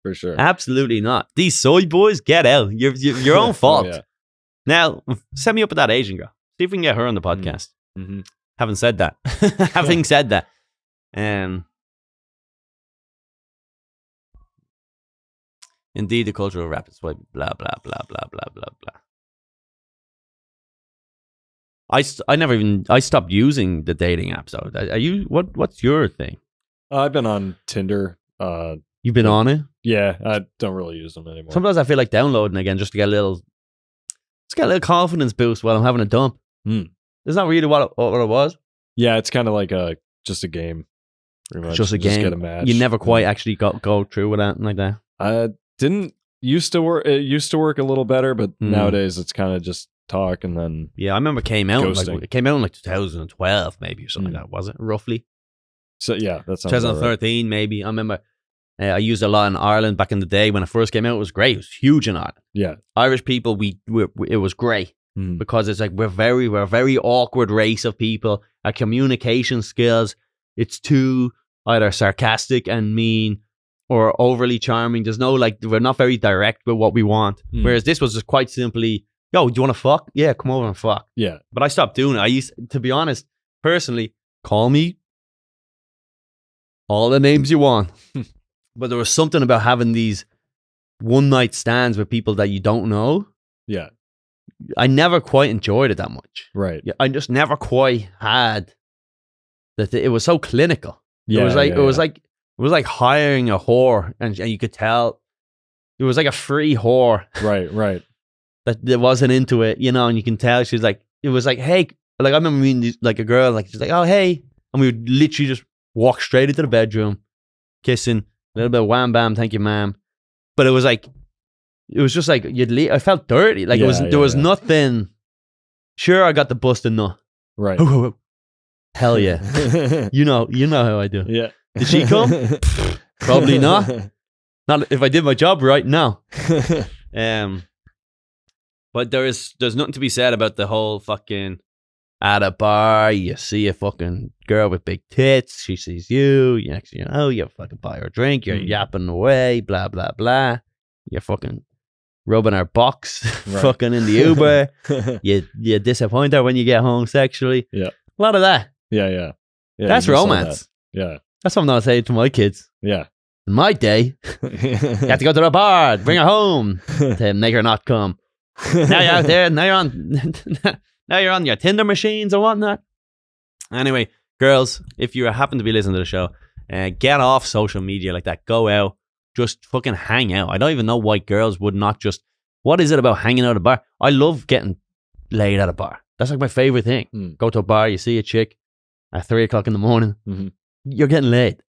For sure. Absolutely not. These soy boys, get out. Your own fault. Oh, yeah. Now, set me up with that Asian girl. See if we can get her on the podcast. Having said that. Having said that. Indeed, the cultural rap is blah, blah, blah, blah, blah, blah, blah. I stopped using the dating apps. Are you, what's your thing? I've been on Tinder. You've been on it? Yeah, I don't really use them anymore. Sometimes I feel like downloading again just to get a little confidence boost while I'm having a dump. Isn't that really what it was? Yeah, it's kind of like just a game. Pretty much. Just a game. Just get a match. You never quite actually go through with anything like that. I didn't used to work. It used to work a little better, but nowadays it's kind of just talk and then. Yeah, I remember it came out in 2012 maybe or something like that. Was it roughly? So yeah, that's 2013 right. Maybe. I remember. I used it a lot in Ireland back in the day when it first came out. It was great. It was huge in Ireland. Yeah, Irish people, it was great because it's like we're a very awkward race of people. Our communication skills, it's too either sarcastic and mean or overly charming. There's no we're not very direct with what we want. Whereas this was just quite simply, yo, do you want to fuck? Yeah, come over and fuck. Yeah, but I stopped doing it. I used to be honest, personally, call me all the names you want. But there was something about having these one-night stands with people that you don't know. Yeah. I never quite enjoyed it that much. Right. Yeah, I just never quite had that. It was so clinical. Yeah, it was like hiring a whore, and you could tell it was like a free whore. Right. That wasn't into it, and you can tell she was like, it was like, hey, like I remember meeting like a girl, like she's like, oh hey, and we would literally just walk straight into the bedroom, kissing. A little bit of wham bam, thank you, ma'am. But it was just like you'd leave. I felt dirty. Like there was nothing. Sure, I got the busted nut. Right. Hell yeah. you know how I do. Yeah. Did she come? Probably not. Not if I did my job right. No. But there's nothing to be said about the whole fucking at a bar, you see a fucking girl with big tits, she sees you, next thing you know, you fucking buy her a drink, you're yapping away, blah, blah, blah. You're fucking rubbing her box, fucking in the Uber. You disappoint her when you get home sexually. Yeah. A lot of that. Yeah. That's romance. That. Yeah. That's what I'm not saying to my kids. Yeah. In my day, you have to go to the bar, bring her home to make her not come. Now you're out there, now you're on your Tinder machines or whatnot. Anyway, girls, if you happen to be listening to the show, get off social media like that. Go out. Just fucking hang out. I don't even know why girls would not just... What is it about hanging out at a bar? I love getting laid at a bar. That's like my favorite thing. Go to a bar, you see a chick at 3 o'clock in the morning. You're getting laid.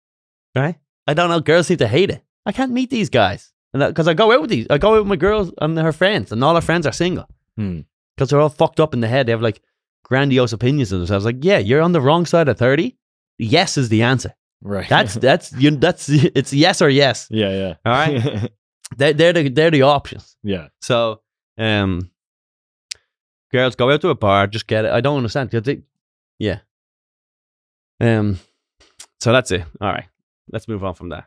Right? I don't know. Girls seem to hate it. I can't meet these guys. Because I go out with my girls and her friends, and all her friends are single. Because they're all fucked up in the head. They have like grandiose opinions of themselves. Like, yeah, you're on the wrong side of 30. Yes is the answer. Right. That's it's yes or yes. Yeah. All right. they're the options. Yeah. So, girls, go out to a bar. Just get it. I don't understand. Yeah. So that's it. All right. Let's move on from that.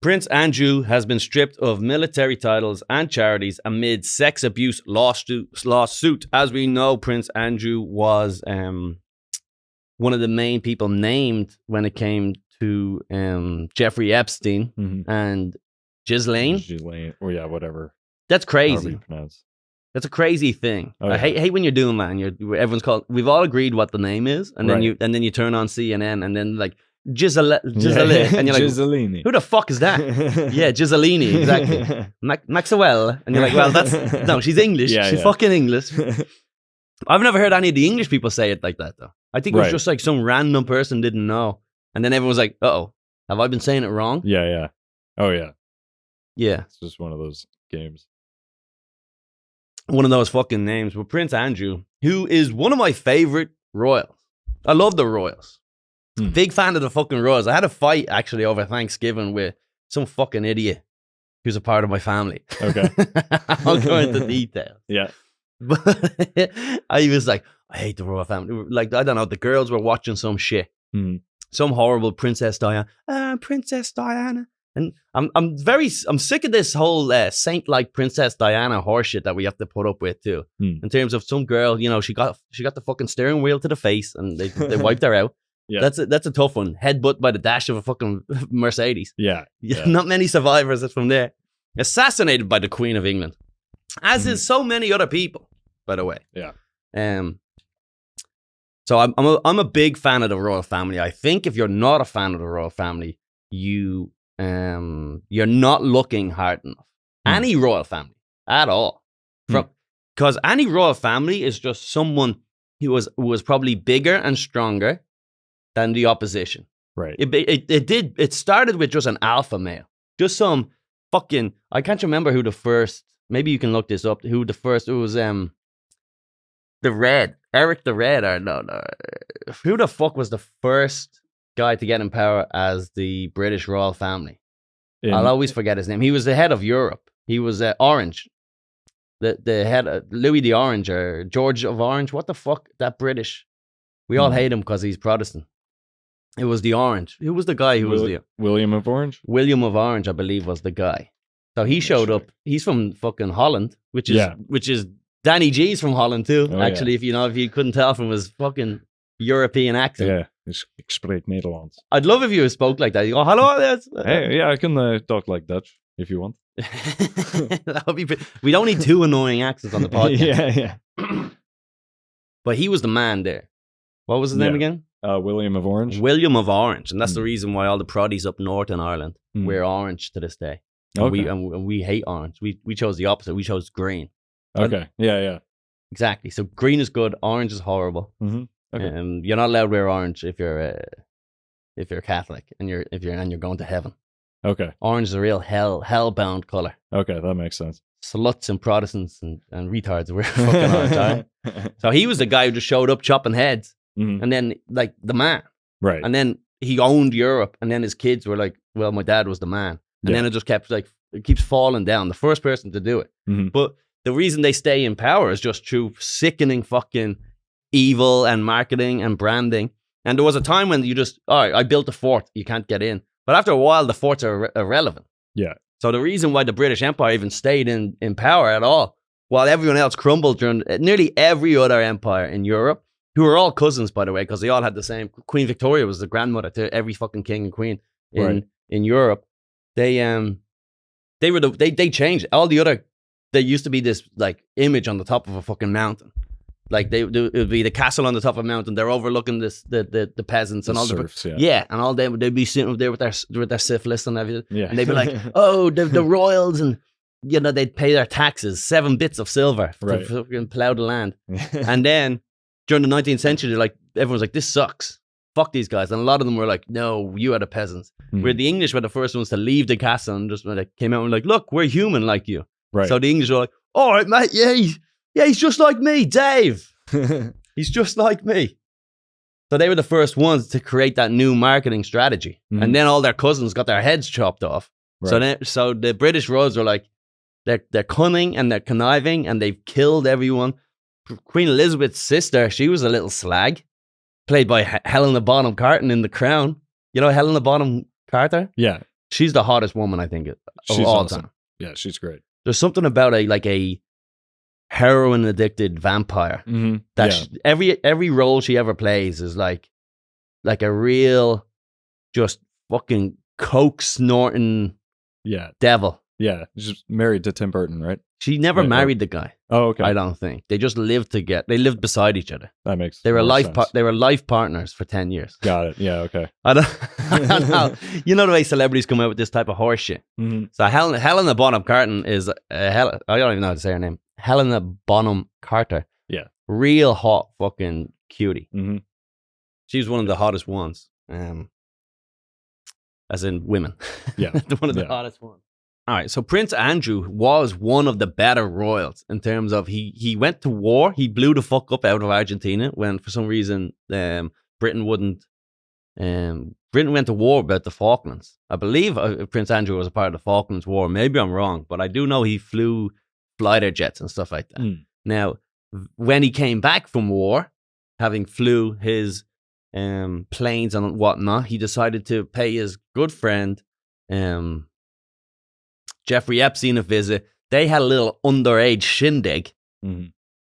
Prince Andrew has been stripped of military titles and charities amid sex abuse lawsuit. As we know, Prince Andrew was one of the main people named when it came to Jeffrey Epstein and Ghislaine. Ghislaine, or yeah, whatever. That's However crazy. you pronounce. That's a crazy thing. Oh, I yeah. hate when you're doing that. And everyone's called. We've all agreed what the name is, and then Right. you turn on CNN, and then like Ghislaine, and you're like, Ghislaine. who the fuck is that? Yeah, Ghislaine, exactly. Maxwell, and you're like, well, that's no, she's English. Yeah, She's yeah. fucking English. I've never heard any of the English people say it like that though. I think it was Right. just like some random person didn't know, and then everyone was like, "Uh-oh, have I been saying it wrong?" Yeah. Oh yeah. Yeah, It's just one of those games. one of those fucking names. But Prince Andrew, who is one of my favorite royals. I love the royals. Big fan of the fucking royals. I had a fight actually over Thanksgiving with some fucking idiot who's a part of my family. Okay. I'll go into details. Yeah. But I was like, I hate the royal family. Like, I don't know, the girls were watching some shit. Some horrible Princess Diana. Princess Diana. And I'm sick of this whole saint-like Princess Diana horseshit that we have to put up with too. In terms of some girl, you know, she got the fucking steering wheel to the face and they wiped her out. Yeah. That's a tough one. Headbutt by the dash of a fucking Mercedes. Yeah. Not many survivors from there. Assassinated by the Queen of England, as is so many other people, by the way. Yeah. So I'm a big fan of the royal family. I think if you're not a fan of the royal family, you're not looking hard enough. Any royal family at all, because any royal family is just someone who was probably bigger and stronger than the opposition. Right. It started with just an alpha male, just some fucking. I can't remember who the first. Maybe you can look this up. Who the first? It was the Red, Eric the Red, or no. Who the fuck was the first guy to get in power as the British royal family? I'll always forget his name. He was the head of Europe. He was Orange, the head of Louis the Orange or George of Orange. What the fuck? That British. We all hate him because he's Protestant. It was the Orange. Who was the guy who was the William of Orange? William of Orange, I believe, was the guy. So he showed up. He's from fucking Holland, which is Danny G's from Holland too. Oh, actually, if you couldn't tell from his fucking European accent. Yeah, ik spreek Nederlands. I'd love if you spoke like that. You go, hello. Hey, yeah, I can talk like Dutch if you want. That would be. We don't need two annoying accents on the podcast. Yeah. But he was the man there. What was his name again? William of Orange. William of Orange, and that's the reason why all the proddies up north in Ireland wear orange to this day. And we hate orange. We chose the opposite. We chose green. Okay. Yeah. Exactly. So green is good. Orange is horrible. Okay. You're not allowed to wear orange if you're Catholic and you're going to heaven. Okay. Orange is a real hell-bound color. Okay, that makes sense. Sluts and Protestants and retards wear fucking orange. Right? So he was the guy who just showed up chopping heads, and then like the man, right? And then he owned Europe, and then his kids were like, "Well, my dad was the man," and then it just keeps falling down. The first person to do it, but the reason they stay in power is just through sickening fucking evil and marketing and branding. And there was a time when you just, all right, I built a fort, you can't get in. But after a while, the forts are irrelevant. Yeah. So the reason why the British Empire even stayed in power at all, while everyone else crumbled during nearly every other empire in Europe, who were all cousins, by the way, because they all had the same. Queen Victoria was the grandmother to every fucking king and queen in Europe. They changed all the other. There used to be this like image on the top of a fucking mountain. Like it would be the castle on the top of a mountain. They're overlooking the peasants and all serfs, the and all them. They'd be sitting up there with their syphilis and everything. Yeah. And they'd be like, oh, the royals, and they'd pay their taxes, 7 bits of silver to fucking plow the land. And then during the 19th century, everyone's like, this sucks. Fuck these guys. And a lot of them were like, no, you are the peasants. Where the English were the first ones to leave the castle and just came out and like, look, we're human like you. Right. So the English were like, all right, mate, he's just like me, Dave. He's just like me. So they were the first ones to create that new marketing strategy. And then all their cousins got their heads chopped off. Right. So the British royals were like, they're cunning and they're conniving and they've killed everyone. Queen Elizabeth's sister, she was a little slag, played by Helena Bonham Carter in The Crown. You know Helena Bonham Carter? Yeah. she's the hottest woman, I think, of She's all awesome. time. Yeah, she's great. There's something about a heroin addicted vampire that every role she ever plays is like a real just fucking coke snorting devil. Yeah, she's married to Tim Burton, right? She never married the guy. Oh, okay. I don't think they just lived together. They lived beside each other. That makes they were sense. They were life partners for 10 years. Got it. Yeah. Okay. I don't know. You know the way celebrities come out with this type of horse shit. Mm-hmm. So Helena Bonham Carter is I don't even know how to say her name. Helena Bonham Carter. Yeah. Real hot fucking cutie. Mm-hmm. She's one of the hottest ones. As in women. Yeah. One of the hottest ones. All right, so Prince Andrew was one of the better royals in terms of he went to war. He blew the fuck up out of Argentina when, for some reason, Britain wouldn't. Britain went to war about the Falklands. I believe Prince Andrew was a part of the Falklands War. Maybe I'm wrong, but I do know he flew fighter jets and stuff like that. Mm. Now, when he came back from war, having flew his planes and whatnot, he decided to pay his good friend Jeffrey Epstein a visit. They had a little underage shindig, a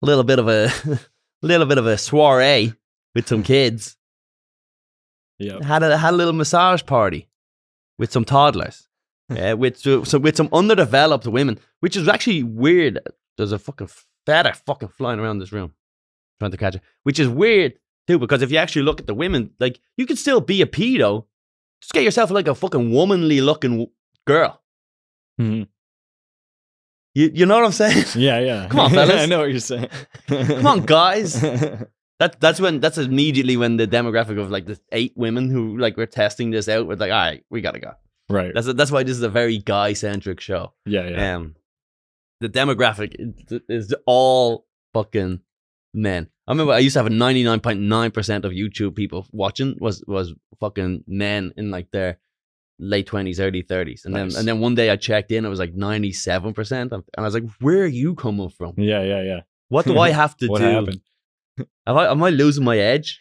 little bit of a soiree with some kids. Yeah, had a little massage party with some toddlers, with some underdeveloped women, which is actually weird. There's a fucking feather fucking flying around this room, trying to catch it, which is weird too, because if you actually look at the women, like, you could still be a pedo, just get yourself like a fucking womanly looking girl. Mm-hmm. You know what I'm saying? Yeah. Come on, fellas. I know what you're saying. Come on, guys. That's immediately when the demographic of like the 8 women who like were testing this out were like, all right, we gotta go. Right. That's why this is a very guy centric show. Yeah. The demographic is all fucking men. I remember I used to have a 99.9% of YouTube people watching was fucking men in like their late 20s, early 30s. And nice. then one day I checked in, it was like 97%. And I was like, where are you coming from? Yeah. What do I have to what do? Happened? Am I losing my edge?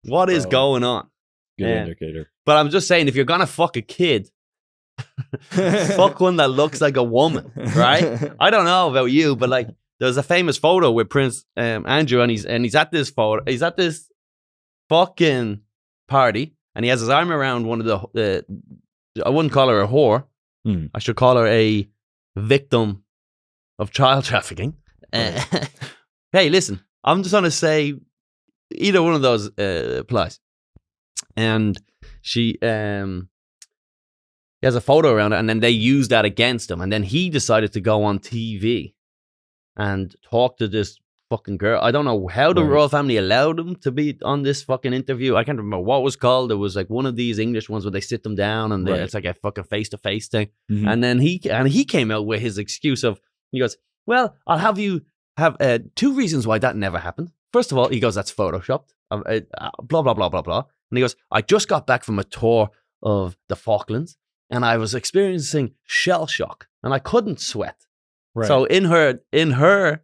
What is going on? Good indicator. But I'm just saying, if you're going to fuck a kid, fuck one that looks like a woman, right? I don't know about you, but like, there's a famous photo with Prince Andrew, and he's at this fucking party, and he has his arm around one of the I wouldn't call her a whore. I should call her a victim of child trafficking. Hey, listen, I'm just going to say either one of those applies. And she has a photo around it, and then they used that against him. And then he decided to go on TV and talk to this fucking girl. I don't know how the royal family allowed him to be on this fucking interview. I can't remember what it was called. It was like one of these English ones where they sit them down and it's like a fucking face-to-face thing. Mm-hmm. And then he came out with his excuse of, he goes, well, I'll have you have 2 reasons why that never happened. First of all, he goes, that's photoshopped. Blah, blah, blah, blah, blah. And he goes, I just got back from a tour of the Falklands and I was experiencing shell shock and I couldn't sweat. Right. So in her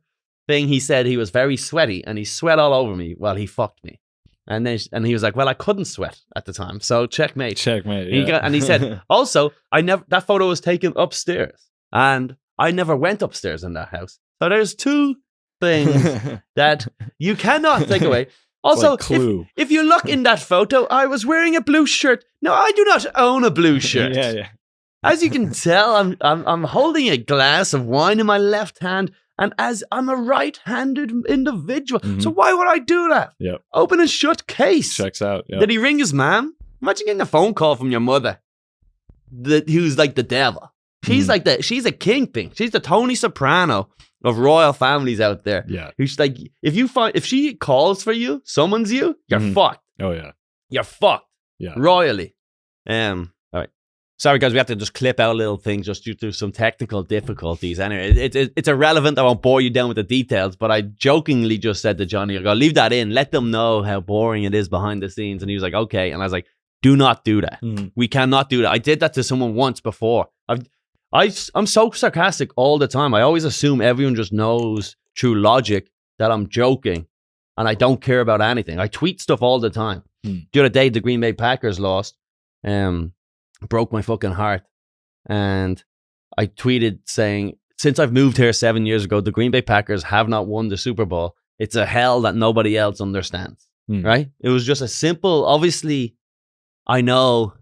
thing, he said he was very sweaty and he sweat all over me while he fucked me. And then he was like, well, I couldn't sweat at the time. So checkmate. Yeah. And he said, also, that photo was taken upstairs and I never went upstairs in that house. So there's 2 things that you cannot take away. Also, like Clue. If you look in that photo, I was wearing a blue shirt. No, I do not own a blue shirt. Yeah. As you can tell, I'm holding a glass of wine in my left hand, and as I'm a right-handed individual, so why would I do that? Yep. Open and shut case. Checks out. Yep. Did he ring his mom? Imagine getting a phone call from your mother, who's like the devil. She's like she's a kingpin. She's the Tony Soprano of royal families out there. Yeah. Who's like, if she calls for you, summons you, you're fucked. Oh yeah. You're fucked. Yeah. Royally. All right. Sorry guys, we have to just clip out little things just due to some technical difficulties. Anyway, it's irrelevant. I won't bore you down with the details, but I jokingly just said to Johnny, I go, leave that in. Let them know how boring it is behind the scenes. And he was like, okay. And I was like, do not do that. We cannot do that. I did that to someone once before. I'm so sarcastic all the time. I always assume everyone just knows through logic that I'm joking and I don't care about anything. I tweet stuff all the time. The other day, the Green Bay Packers lost. broke my fucking heart. And I tweeted saying, since I've moved here 7 years ago, the Green Bay Packers have not won the Super Bowl. It's a hell that nobody else understands, right? It was just a simple, obviously, I know,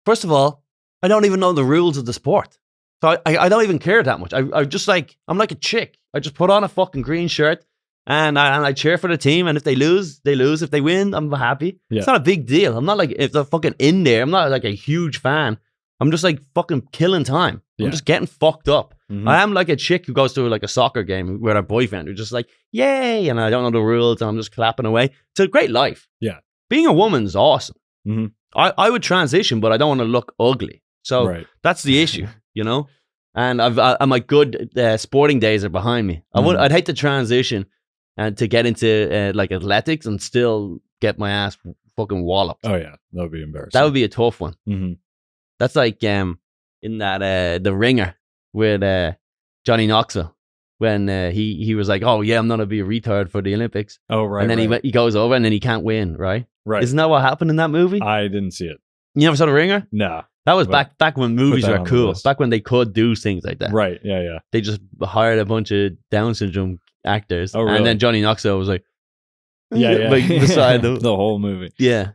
first of all, I don't even know the rules of the sport. So I don't even care that much. I just like, I'm like a chick. I just put on a fucking green shirt and I cheer for the team. And if they lose, they lose. If they win, I'm happy. Yeah. It's not a big deal. I'm not like, if they're fucking in there, I'm not like a huge fan. I'm just like fucking killing time. I'm just getting fucked up. I am like a chick who goes to like a soccer game with her boyfriend who's just like, yay, and I don't know the rules and I'm just clapping away. It's a great life. Yeah. Being a woman's awesome. I would transition, but I don't want to look ugly. So that's the issue, you know? And my good sporting days are behind me. I'd hate to transition and to get into like athletics and still get my ass fucking walloped. Oh yeah, that would be embarrassing. That would be a tough one. That's like in that The Ringer with Johnny Knoxville when he was like, oh yeah, I'm gonna be a retard for the Olympics. Oh right. And then he goes over and then he can't win, right? Right. Isn't that what happened in that movie? I didn't see it. You never saw The Ringer? No. That was back when movies were cool. Back when they could do things like that. Right. Yeah. They just hired a bunch of Down syndrome actors. Oh, really? And then Johnny Knoxville was like, yeah. like beside them. The whole movie. Yeah.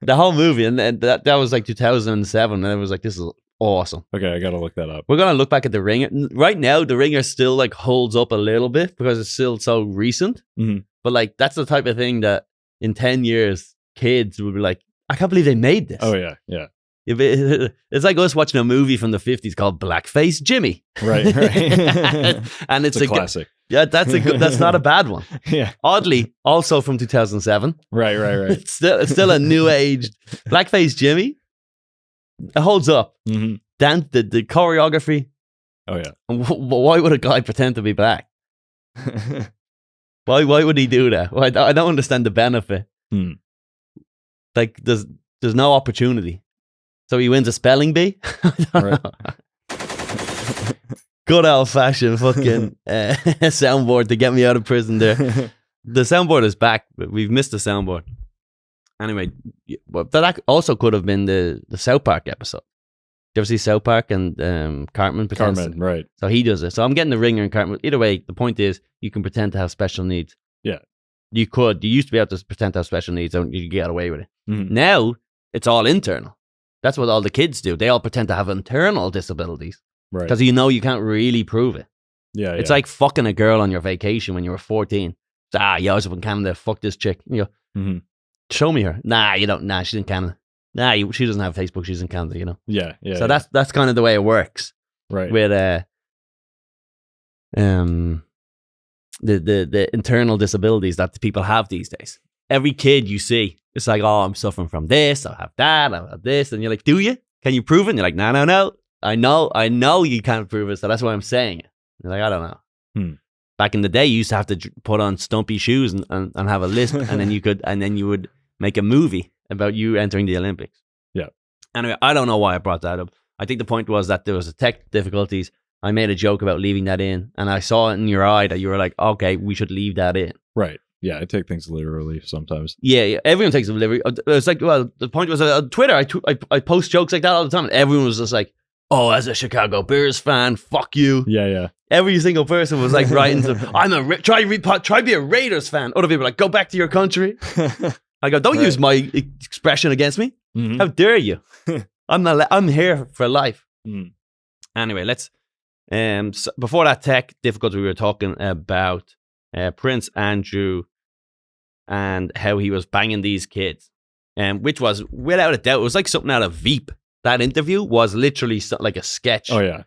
The whole movie. And that was like 2007. And it was like, this is awesome. Okay, I gotta look that up. We're gonna look back at The Ringer. Right now, The Ringer still like holds up a little bit because it's still so recent. But like, that's the type of thing that in 10 years, kids will be like, I can't believe they made this. Oh yeah, yeah. It's like us watching a movie from the 50s called Blackface Jimmy. Right. And it's a classic. Yeah, that's not a bad one. Yeah. Oddly, also from 2007. Right. It's still a new age. Blackface Jimmy. It holds up. Dan, the choreography. Oh yeah. Why would a guy pretend to be black? Why would he do that? I don't understand the benefit. Like there's no opportunity. So he wins a spelling bee? Right. Good old fashioned fucking soundboard to get me out of prison there. The soundboard is back, but we've missed the soundboard. Anyway, but that also could have been the South Park episode. Did you ever see South Park and Cartman? Cartman, right. So he does it. So I'm getting The Ringer and Cartman. Either way, the point is you can pretend to have special needs. Yeah. You used to be able to pretend to have special needs and you get away with it. Now, it's all internal. That's what all the kids do. They all pretend to have internal disabilities. Right. Because you can't really prove it. Yeah. It's like fucking a girl on your vacation when you were 14. So, I was up in Canada, fuck this chick. You go, show me her. Nah, you don't. Nah, she's in Canada. Nah, she doesn't have Facebook. She's in Canada, you know? Yeah. So that's kind of the way it works. Right. With the internal disabilities that the people have these days. Every kid you see, it's like, oh, I'm suffering from this, I have that, I have this. And you're like, do you? Can you prove it? And you're like, no. I know you can't prove it, so that's why I'm saying it. You're like, I don't know. Back in the day, you used to have to put on stumpy shoes and have a lisp, and then you would make a movie about you entering the Olympics. Yeah. Anyway, I don't know why I brought that up. I think the point was that there was tech difficulties. I made a joke about leaving that in, and I saw it in your eye that you were like, okay, we should leave that in. Right. Yeah, I take things literally sometimes. Yeah, everyone takes it literally. It's like, well, the point was on Twitter, I post jokes like that all the time, and everyone was just like, oh, as a Chicago Bears fan, fuck you. Yeah. Every single person was like writing, try be a Raiders fan. Other people are like, go back to your country. I go, don't use my expression against me. How dare you? I'm here for life. Anyway, let's. So before that tech difficulty, we were talking about Prince Andrew and how he was banging these kids, which was without a doubt, it was like something out of Veep. That interview was literally like a sketch. Oh yeah,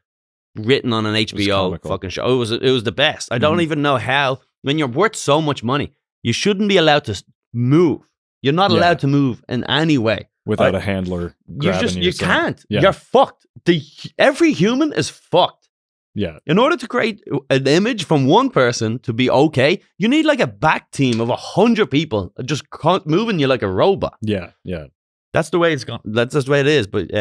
written on an HBO fucking show. It was the best. I don't even know how. When you're worth so much money, you shouldn't be allowed to move. You're not allowed to move in any way without a handler. You can't. Yeah. You're fucked. Every human is fucked. Yeah. In order to create an image from one person to be okay, you need like a back team of 100 people just moving you like a robot. Yeah. That's the way it's gone. That's just the way it is. But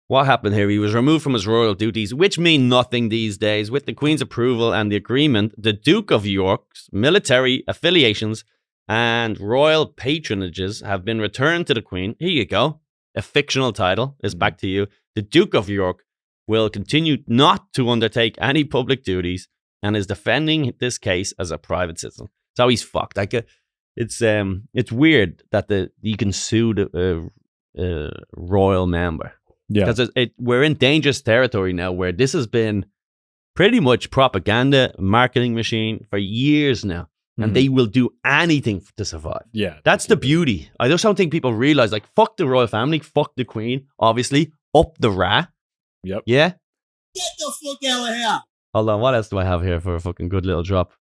what happened here? He was removed from his royal duties, which mean nothing these days. With the Queen's approval and the agreement, the Duke of York's military affiliations and royal patronages have been returned to the Queen. Here you go. a fictional title, is back to you. The Duke of York will continue not to undertake any public duties and is defending this case as a private citizen. So he's fucked. Like, it's weird that you can sue the royal member. Yeah. Because we're in dangerous territory now where this has been pretty much propaganda, marketing machine for years now. And they will do anything to survive. Yeah. That's the beauty. I just don't think people realize, like, fuck the royal family, fuck the queen, obviously, up the rat. Yep. Yeah? Get the fuck out of here. Hold on, what else do I have here for a fucking good little drop?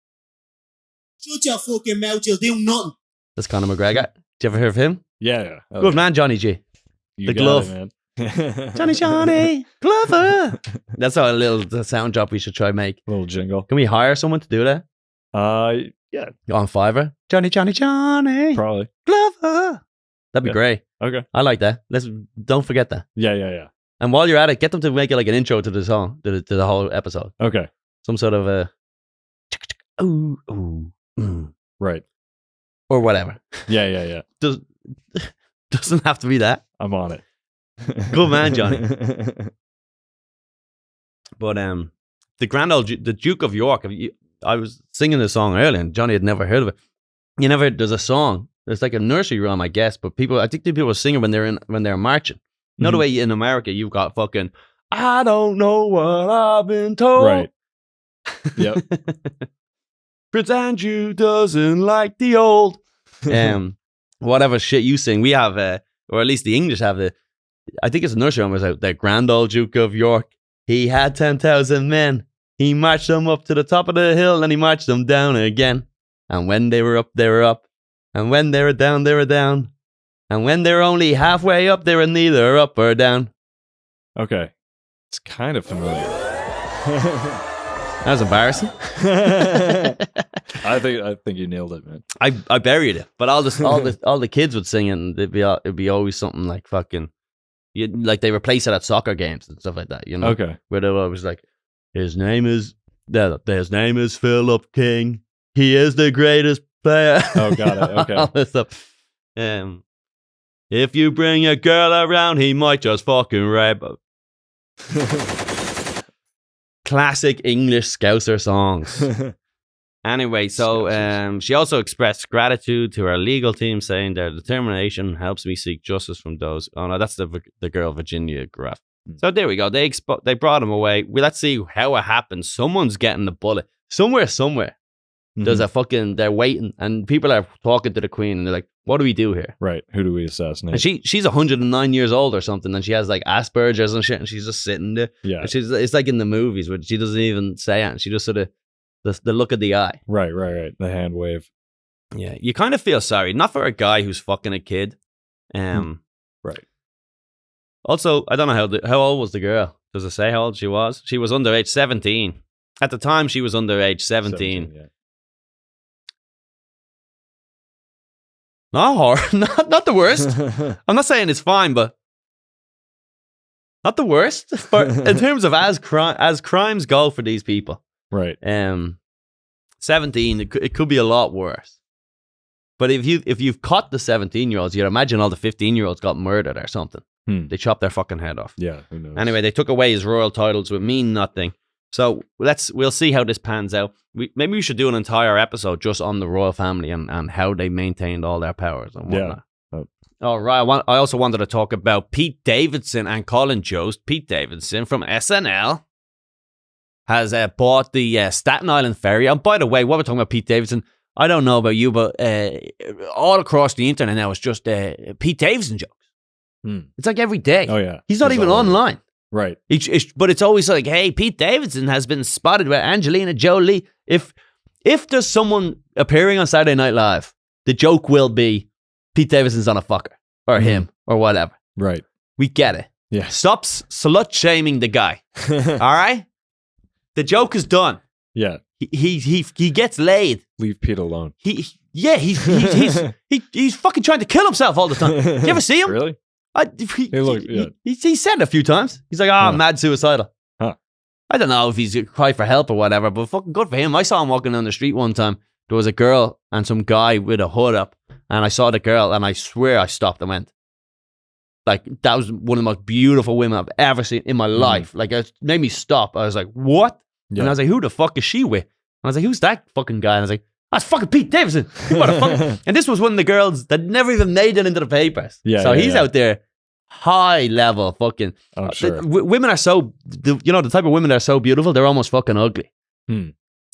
Shut your fucking mouth, you'll do nothing. That's Conor McGregor. Did you ever hear of him? Yeah. Okay. Good man, Johnny G. You The got glove. it, man. Johnny Glover. That's a little sound drop we should try and make. Little jingle. Can we hire someone to do that? Yeah, On Fiverr? Johnny probably. Glover. That'd be Yeah. great. Okay. I like that. Don't forget that. Yeah. And while you're at it, get them to make it like an intro to the song, to the whole episode. Okay. Some sort of a ooh, Right. or whatever. Yeah. Doesn't have to be that. I'm on it. Good man, Johnny. But the Duke of York. I was singing this song earlier, and Johnny had never heard of it. There's a song. It's like a nursery rhyme, I guess. But I think the people sing it when they're marching. You know the way in America you've got fucking I don't know what I've been told. Right. Yep. Prince Andrew doesn't like the old. Whatever shit you sing, we have, or at least the English have I think it's a nursery rhyme. It was like the grand old Duke of York. He had 10,000 men. He marched them up to the top of the hill, and he marched them down again. And when they were up, they were up. And when they were down, they were down. And when they were only halfway up, they were neither up or down. Okay. It's kind of familiar. That was embarrassing. I think you nailed it, man. I buried it, but all the kids would sing it, and it'd be always something like fucking, like they replace it at soccer games and stuff like that. You know, Okay. where they were always like, his name is Philip King. He is the greatest player. Oh, got it. Okay. All this stuff. If you bring a girl around, he might just fucking rape her. Classic English Scouser songs. Anyway, so she also expressed gratitude to her legal team, saying their determination helps me seek justice from those. Oh no, that's the girl Virginia Graff. So there we go. They brought him away. Let's see how it happens. Someone's getting the bullet somewhere. There's a fucking. They're waiting, and people are talking to the Queen, and they're like, "What do we do here?" Right. Who do we assassinate? And she's 109 years old or something, and she has like Asperger's and shit, and she's just sitting there. Yeah. And it's like in the movies where she doesn't even say it, and she just sort of the look of the eye. Right. The hand wave. Yeah, you kind of feel sorry, not for a guy who's fucking a kid. Right. Also, I don't know how old was the girl. Does it say how old she was? She was underage 17. At the time, she was underage 17. Yeah. Not the worst. I'm not saying it's fine, but not the worst. But in terms of as crimes go for these people, Right. 17, it could be a lot worse. But if you've caught the 17-year-olds, you'd imagine all the 15-year-olds got murdered or something. They chopped their fucking head off. Yeah, who knows? Anyway, they took away his royal titles, which mean nothing. So we'll see how this pans out. Maybe we should do an entire episode just on the royal family and how they maintained all their powers and whatnot. Yeah. All right. I also wanted to talk about Pete Davidson and Colin Jost. Pete Davidson from SNL has bought the Staten Island ferry. And by the way, while we're talking about Pete Davidson, I don't know about you, but all across the internet now it's just Pete Davidson jokes. It's like every day. Oh, yeah. He's not even online. Right. But it's always like, hey, Pete Davidson has been spotted with Angelina Jolie. If there's someone appearing on Saturday Night Live, the joke will be Pete Davidson's on a fucker or him or whatever. Right. We get it. Yeah. Stop slut shaming the guy. All right? The joke is done. Yeah. He gets laid. Leave Pete alone. He's fucking trying to kill himself all the time. You ever see him? Really? He said it a few times. He's like, mad suicidal. Huh. I don't know if he's cry for help or whatever, but fucking good for him. I saw him walking down the street one time. There was a girl and some guy with a hood up, and I saw the girl, and I swear I stopped and went, Like, that was one of the most beautiful women I've ever seen in my life. Like, it made me stop. I was like, what? Yeah. And I was like, who the fuck is she with? And I was like, who's that fucking guy? And I was like, that's fucking Pete Davidson. You motherfucker. And this was one of the girls that never even made it into the papers. So he's out there, high level fucking. I'm sure. Women are so, the type of women that are so beautiful, they're almost fucking ugly.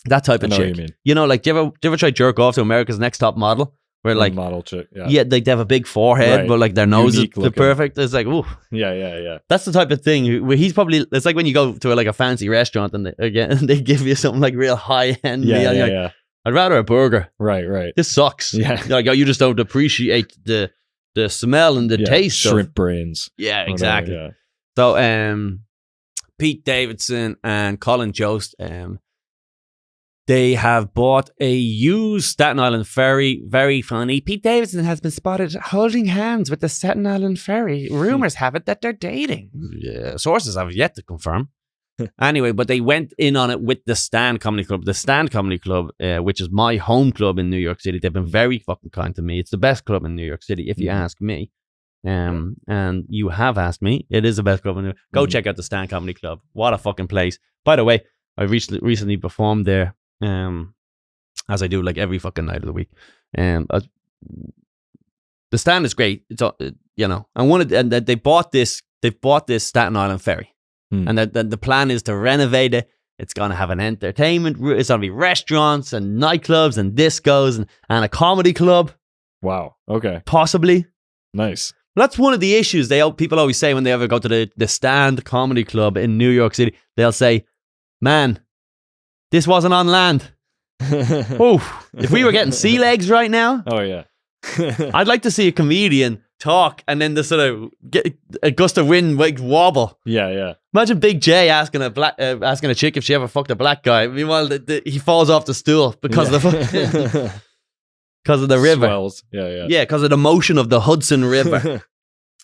That type of I know chick. what you mean. You know, like, do you ever try jerk off to America's Next Top Model? Where like model chick, like they have a big forehead, but like their nose is perfect. It's like, ooh, yeah. That's the type of thing where he's probably. It's like when you go to like a fancy restaurant and they give you something like real high end meal. Yeah. I'd rather a burger. Right. This sucks. Yeah, you're like, oh, you just don't appreciate the smell and the taste. Shrimp brains. Yeah, exactly. Yeah. So, Pete Davidson and Colin Jost, they have bought a used Staten Island ferry. Very funny. Pete Davidson has been spotted holding hands with the Staten Island ferry. Rumors have it that they're dating. Sources have yet to confirm. Anyway, but they went in on it with the Stand Comedy Club. The Stand Comedy Club, which is my home club in New York City. They've been very fucking kind to me. It's the best club in New York City, if you ask me. And you have asked me. It is the best club in New York. Go check out the Stand Comedy Club. What a fucking place. By the way, I recently performed there. As I do like every fucking night of the week. The Stand is great. It's and they bought this Staten Island ferry, and the plan is to renovate it. It's gonna have an entertainment. It's gonna be restaurants and nightclubs and discos and a comedy club. Wow. Okay. Possibly. Nice. That's one of the issues people always say when they ever go to the Stand Comedy Club in New York City. They'll say, "Man, this wasn't on land." Oh, if we were getting sea legs right now. Oh yeah. I'd like to see a comedian talk and then the sort of get a gust of wind like wobble. Yeah. Imagine Big J asking a chick if she ever fucked a black guy. Meanwhile, he falls off the stool because of the because of the river. Swells. Yeah. Yeah, because of the motion of the Hudson River.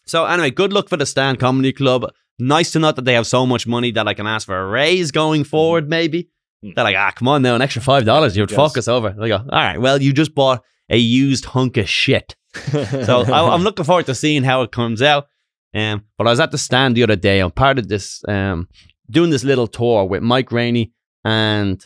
So anyway, good luck for the Stand Comedy Club. Nice to know that they have so much money that I can ask for a raise going forward, maybe. They're like, come on now, an extra $5, you'd fuck us over. They go, all right, well, you just bought a used hunk of shit. So I'm looking forward to seeing how it comes out. But I was at the Stand the other day. I'm part of this, doing this little tour with Mike Rainey and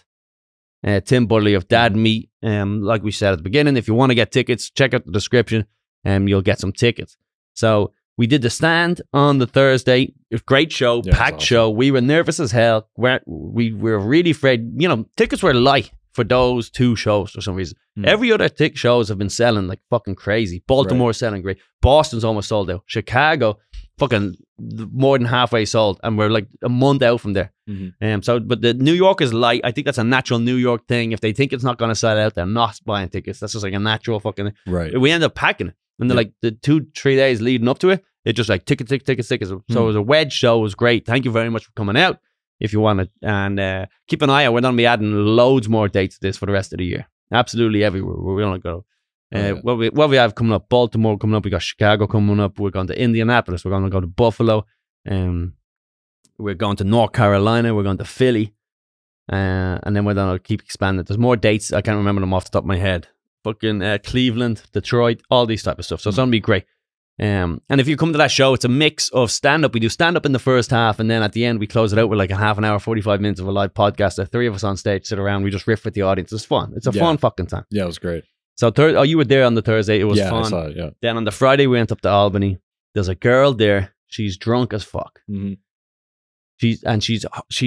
Tim Budley of Dad Meat. Like we said at the beginning, if you want to get tickets, check out the description and you'll get some tickets. So we did the Stand on the Thursday. Great show, packed show. We were nervous as hell. We were really afraid. Tickets were light for those two shows for some reason. Every other shows have been selling like fucking crazy. Baltimore selling great. Boston's almost sold out. Chicago, fucking more than halfway sold. And we're like a month out from there. But the New York is light. I think that's a natural New York thing. If they think it's not going to sell out, they're not buying tickets. That's just like a natural fucking... Right. We end up packing it. And then like the 2-3 days leading up to it, it just like tickets. So it was a wedge show. It was great. Thank you very much for coming out. If you want to, and keep an eye out. We're going to be adding loads more dates to this for the rest of the year. Absolutely everywhere. We're going to go. What we have coming up? Baltimore coming up. We got Chicago coming up. We're going to Indianapolis. We're going to go to Buffalo. We're going to North Carolina. We're going to Philly. And then we're going to keep expanding. There's more dates. I can't remember them off the top of my head. Fucking Cleveland, Detroit, all these type of stuff. So it's going to be great. And if you come to that show, it's a mix of stand-up. We do stand-up in the first half, and then at the end, we close it out with like a half an hour, 45 minutes of a live podcast. The three of us on stage sit around. We just riff with the audience. It's fun. It's a fun fucking time. Yeah, it was great. So you were there on the Thursday. It was fun. I saw it, yeah. Then on the Friday, we went up to Albany. There's a girl there. She's drunk as fuck. She's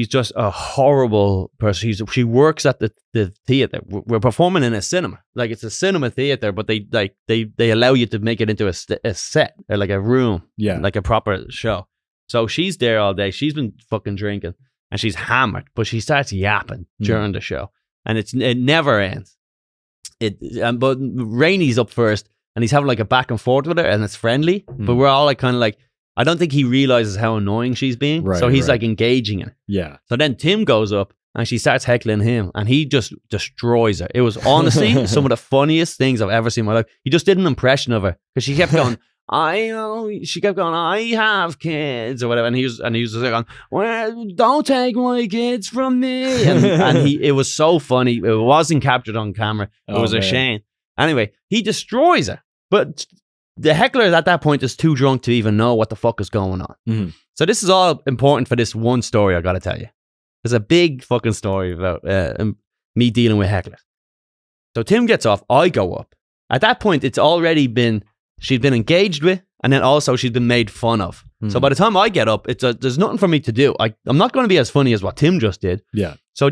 just a horrible person. She works at the theater. We're performing in a cinema, like it's a cinema theater, but they allow you to make it into a set or like a room, like a proper show. So she's there all day. She's been fucking drinking and she's hammered, but she starts yapping during the show, and it never ends. But Rainey's up first, and he's having like a back and forth with her, and it's friendly, but we're all like kind of like. I don't think he realizes how annoying she's being. So he's like engaging in it. Yeah. So then Tim goes up and she starts heckling him and he just destroys her. It was honestly some of the funniest things I've ever seen in my life. He just did an impression of her because she kept going, I have kids or whatever. And he was just like, going, well, don't take my kids from me. And it was so funny. It wasn't captured on camera. It was a shame. Anyway, he destroys her. But the heckler at that point is too drunk to even know what the fuck is going on. Mm-hmm. So this is all important for this one story I got to tell you. There's a big fucking story about me dealing with hecklers. So Tim gets off, I go up. At that point, it's already been, she'd been engaged with, and then also she'd been made fun of. So by the time I get up, there's nothing for me to do. I'm not going to be as funny as what Tim just did. Yeah. So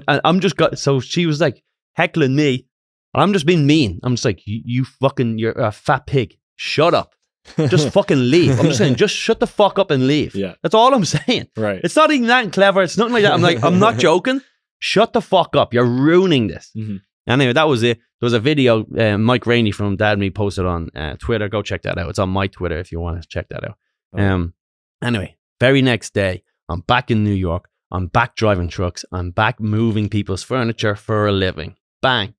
so she was like heckling me, and I'm just being mean. I'm just like, you're a fat pig. Shut up. Just fucking leave. I'm just saying, just shut the fuck up and leave. Yeah. That's all I'm saying. Right. It's not even that clever. It's nothing like that. I'm like, I'm not joking. Shut the fuck up. You're ruining this. Mm-hmm. Anyway, that was it. There was a video Mike Rainey from Dad and Me posted on Twitter. Go check that out. It's on my Twitter if you want to check that out. Oh. Anyway, very next day, I'm back in New York. I'm back driving trucks. I'm back moving people's furniture for a living. Bang.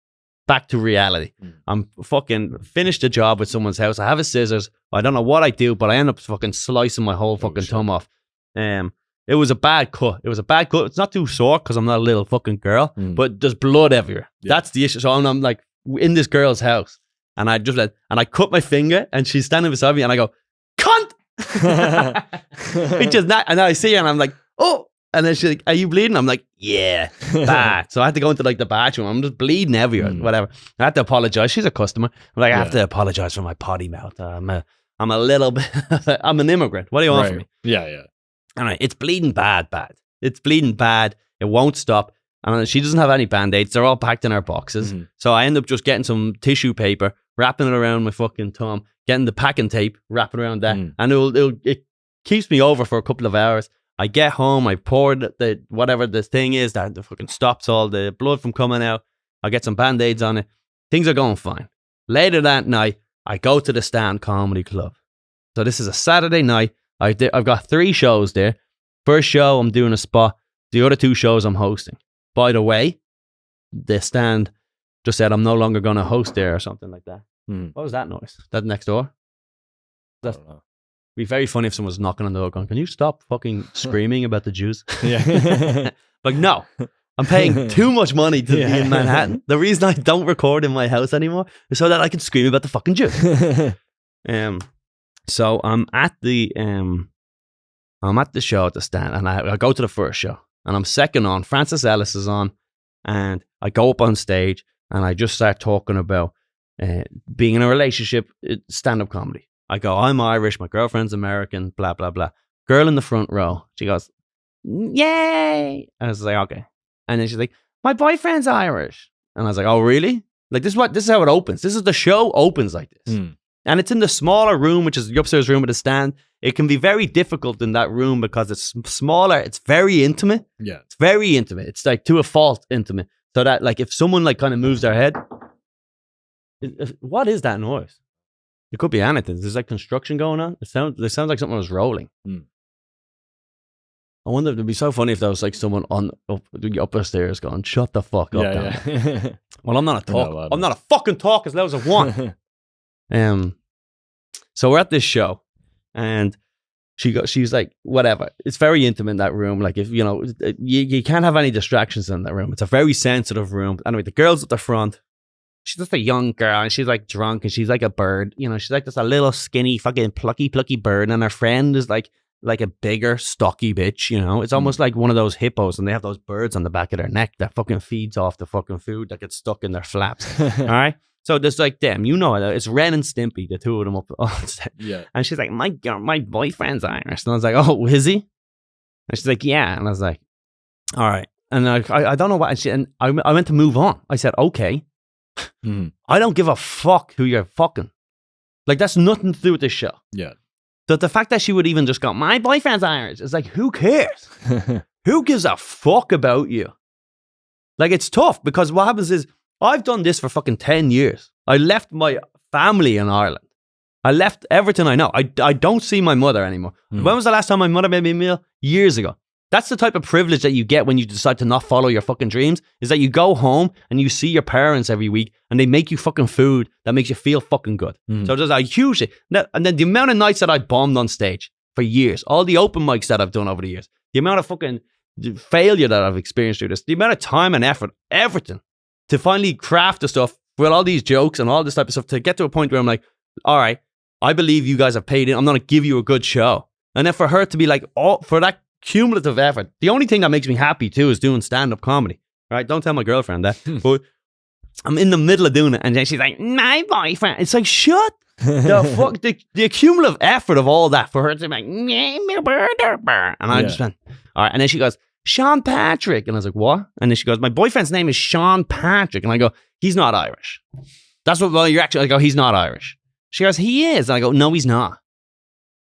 Back to reality. I'm fucking finished a job with someone's house. I have a scissors. I don't know what I do, but I end up fucking slicing my whole fucking thumb off. It was a bad cut. It's not too sore because I'm not a little fucking girl, but there's blood everywhere. Yeah. That's the issue. So I'm like in this girl's house, and I just and I cut my finger, and she's standing beside me, and I go, "Cunt!" Which is not. And I see her, and I'm like, "Oh!" And then she's like, "Are you bleeding?" I'm like, "Yeah, bad." So I had to go into like the bathroom. I'm just bleeding everywhere, whatever. I had to apologize. She's a customer. I'm like, I have to apologize for my potty mouth. I'm a little bit. I'm an immigrant. What do you want from me? Yeah. All right, it's bleeding bad. It's bleeding bad. It won't stop. And she doesn't have any Band-Aids. They're all packed in her boxes. So I end up just getting some tissue paper, wrapping it around my fucking thumb, getting the packing tape, wrapping around that. And it keeps me over for a couple of hours. I get home, I pour the whatever this thing is that fucking stops all the blood from coming out. I get some Band-Aids on it. Things are going fine. Later that night, I go to the Stand Comedy Club. So this is a Saturday night. I've got 3 shows there. First show, I'm doing a spot. The other 2 shows, I'm hosting. By the way, the Stand just said I'm no longer going to host there or something like that. What was that noise? That next door? That's, I don't know. It'd be very funny if someone was knocking on the door going, "Can you stop fucking screaming about the Jews?" Yeah. Like, no. I'm paying too much money to be in Manhattan. The reason I don't record in my house anymore is so that I can scream about the fucking Jews. So I'm at the show at the Stand, and I go to the first show, and I'm second on. Francis Ellis is on, and I go up on stage, and I just start talking about being in a relationship, stand-up comedy. I go, I'm Irish, my girlfriend's American, blah, blah, blah. Girl in the front row, she goes, "Yay!" And I was like, okay. And then she's like, "My boyfriend's Irish." And I was like, "Oh, really?" Like, this is how it opens. This is the show opens like this. And it's in the smaller room, which is the upstairs room with a stand. It can be very difficult in that room because it's smaller. It's very intimate. Yeah. It's very intimate. It's like to a fault intimate. So that like if someone like kind of moves their head, what is that noise? It could be anything. There's like construction going on. It sounds like something was rolling. I wonder if it'd be so funny if there was like someone on the upper stairs going, "Shut the fuck up." Yeah. Well, I'm not a talk. I'm not a fucking talk as loud as I want. So we're at this show, and she's like, whatever. It's very intimate in that room. Like, if you know, you can't have any distractions in that room. It's a very sensitive room. Anyway, the girl's at the front. She's just a young girl, and she's like drunk, and she's like a bird. You know, she's like just a little skinny, fucking plucky bird, and her friend is like a bigger, stocky bitch. You know, it's almost like one of those hippos, and they have those birds on the back of their neck that fucking feeds off the fucking food that gets stuck in their flaps. All right. So there's like them, you know, it's Ren and Stimpy, the two of them up on stage. Yeah. And she's like, my boyfriend's Irish. And I was like, "Oh, is he?" And she's like, "Yeah." And I was like, "All right." And I don't know what. And I went to move on. I said, "Okay, I don't give a fuck who you're fucking." Like, that's nothing to do with this show. Yeah. The fact that she would even just go, "My boyfriend's Irish," is like, who cares? Who gives a fuck about you? Like, it's tough because what happens is, I've done this for fucking 10 years. I left my family in Ireland. I left everything I know. I don't see my mother anymore. When was the last time my mother made me a meal? Years ago. That's the type of privilege that you get when you decide to not follow your fucking dreams, is that you go home and you see your parents every week and they make you fucking food that makes you feel fucking good. So there's a huge... And then the amount of nights that I bombed on stage for years, all the open mics that I've done over the years, the amount of fucking failure that I've experienced through this, the amount of time and effort, everything, to finally craft the stuff with all these jokes and all this type of stuff, to get to a point where I'm like, all right, I believe you guys have paid in. I'm going to give you a good show. And then for her to be like, for that cumulative effort, the only thing that makes me happy too is doing stand-up comedy. Right? Don't tell my girlfriend that. But I'm in the middle of doing it, and then she's like, my boyfriend. It's like, shut the fuck. The cumulative effort of all that for her to be like, and I just went, all right. And then she goes, Sean Patrick. And I was like, what? And then she goes, my boyfriend's name is Sean Patrick. And I go, he's not Irish. That's what, well, you're actually, I go, he's not Irish. She goes, he is. And I go, no, he's not.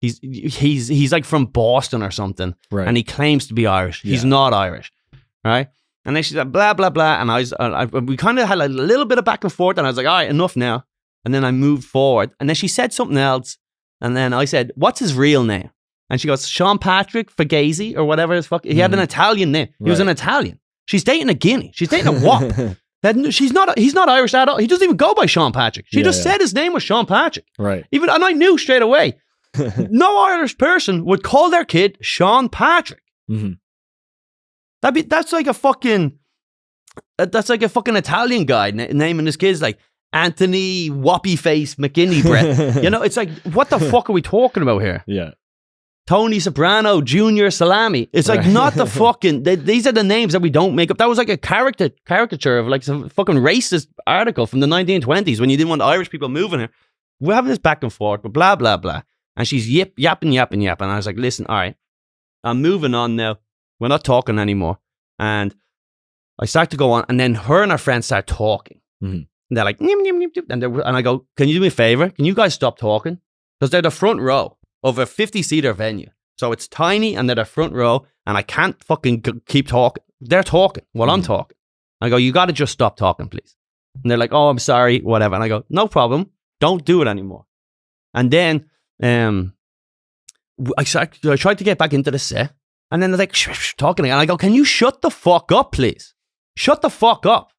He's like from Boston or something. Right. And he claims to be Irish. He's not Irish. Right? And then she's like, blah, blah, blah. And we kind of had a little bit of back and forth. And I was like, all right, enough now. And then I moved forward. And then she said something else. And then I said, what's his real name? And she goes, Sean Patrick Fugazi or whatever his fuck. He had an Italian name. He was an Italian. She's dating a Guinea. She's dating a Wop. He's not Irish at all. He doesn't even go by Sean Patrick. She just said his name was Sean Patrick. Right. And I knew straight away. No Irish person would call their kid Sean Patrick. Mm-hmm. That's like a fucking Italian guy naming his kids like Anthony Whoppy Face McKinney Brett. You know, it's like, what the fuck are we talking about here? Yeah. Tony Soprano Jr. Salami. It's like not the fucking. These are the names that we don't make up. That was like a caricature of like some fucking racist article from the 1920s when you didn't want Irish people moving here. We're having this back and forth, but blah blah blah. And she's yapping. And I was like, listen, all right, I'm moving on now. We're not talking anymore. And I start to go on, and then her and her friends start talking. Mm-hmm. And they're like, and I go, can you do me a favor? Can you guys stop talking? Because they're the front row of a 50-seater venue. So it's tiny, and they're the front row, and I can't fucking keep talking. They're talking while I'm talking. I go, you got to just stop talking, please. And they're like, oh, I'm sorry, whatever. And I go, no problem. Don't do it anymore. And then I tried to get back into the set. And then they're like, talking again. And I go, can you shut the fuck up, please? Shut the fuck up.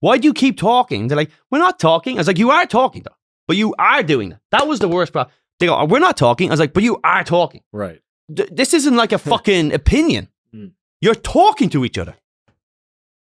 Why do you keep talking? And they're like, we're not talking. I was like, you are talking though. But you are doing that. That was the worst problem. They go, we're not talking. I was like, but you are talking. Right. This isn't like a fucking opinion. You're talking to each other.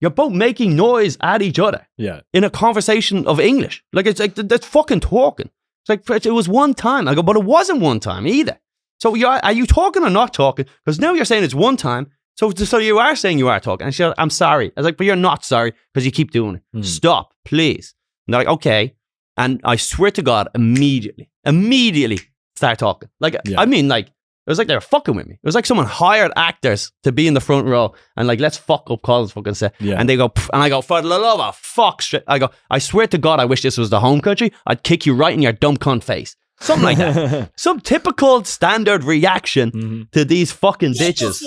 You're both making noise at each other. Yeah. In a conversation of English. Like, it's like, that's fucking talking. It's like, it was one time. I go, but it wasn't one time either. So are you talking or not talking? Because now you're saying it's one time. So you are saying you are talking. And she goes, I'm sorry. I was like, but you're not sorry because you keep doing it. Stop, please. And they're like, okay. And I swear to God, immediately start talking. Like, I mean, like, it was like they were fucking with me. It was like someone hired actors to be in the front row and like, let's fuck up Colin's fucking set. Yeah. And they go, and I go, for the love of fuck, I go, I swear to God, I wish this was the home country. I'd kick you right in your dumb cunt face. Something like that. Some typical standard reaction to these fucking bitches.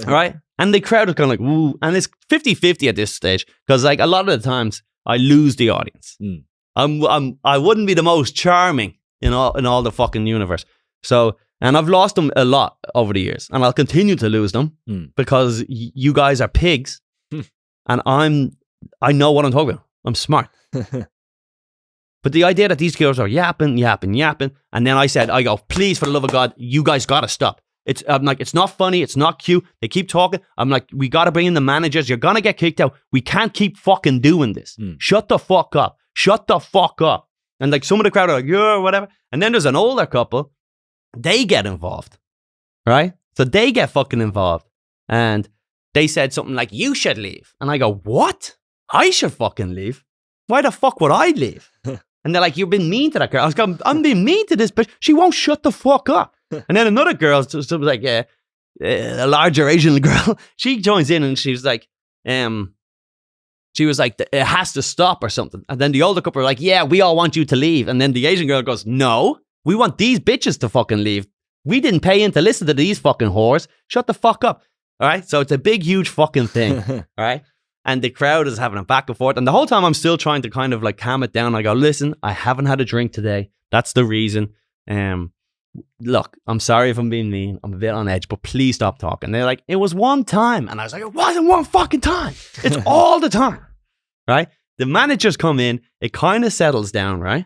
Right? And the crowd is kind of like, woo. And it's 50-50 at this stage. Because like a lot of the times I lose the audience. I wouldn't be the most charming in all the fucking universe. So, and I've lost them a lot over the years. And I'll continue to lose them because you guys are pigs. And I know what I'm talking about. I'm smart. But the idea that these girls are yapping, and then I go, please, for the love of God, you guys gotta stop. I'm like, it's not funny, it's not cute. They keep talking. I'm like, we gotta bring in the managers. You're gonna get kicked out. We can't keep fucking doing this. Shut the fuck up. Shut the fuck up. And like some of the crowd are like, yeah, whatever. And then there's an older couple. They get involved, right? So they get fucking involved. And they said something like, you should leave. And I go, what? I should fucking leave? Why the fuck would I leave? And they're like, you've been mean to that girl. I was going, I'm being mean to this bitch. She won't shut the fuck up. And then another girl, so was like, a larger Asian girl, she joins in and she was like, it has to stop or something. And then the older couple are like, yeah, we all want you to leave. And then the Asian girl goes, no, we want these bitches to fucking leave. We didn't pay in to listen to these fucking whores. Shut the fuck up. All right. So it's a big, huge fucking thing. All right. And the crowd is having a back and forth. And the whole time I'm still trying to kind of like calm it down. I go, listen, I haven't had a drink today. That's the reason. Look, I'm sorry if I'm being mean. I'm a bit on edge, but please stop talking. They're like, it was one time. And I was like, it wasn't one fucking time. It's all the time. Right? The managers come in. It kind of settles down, right?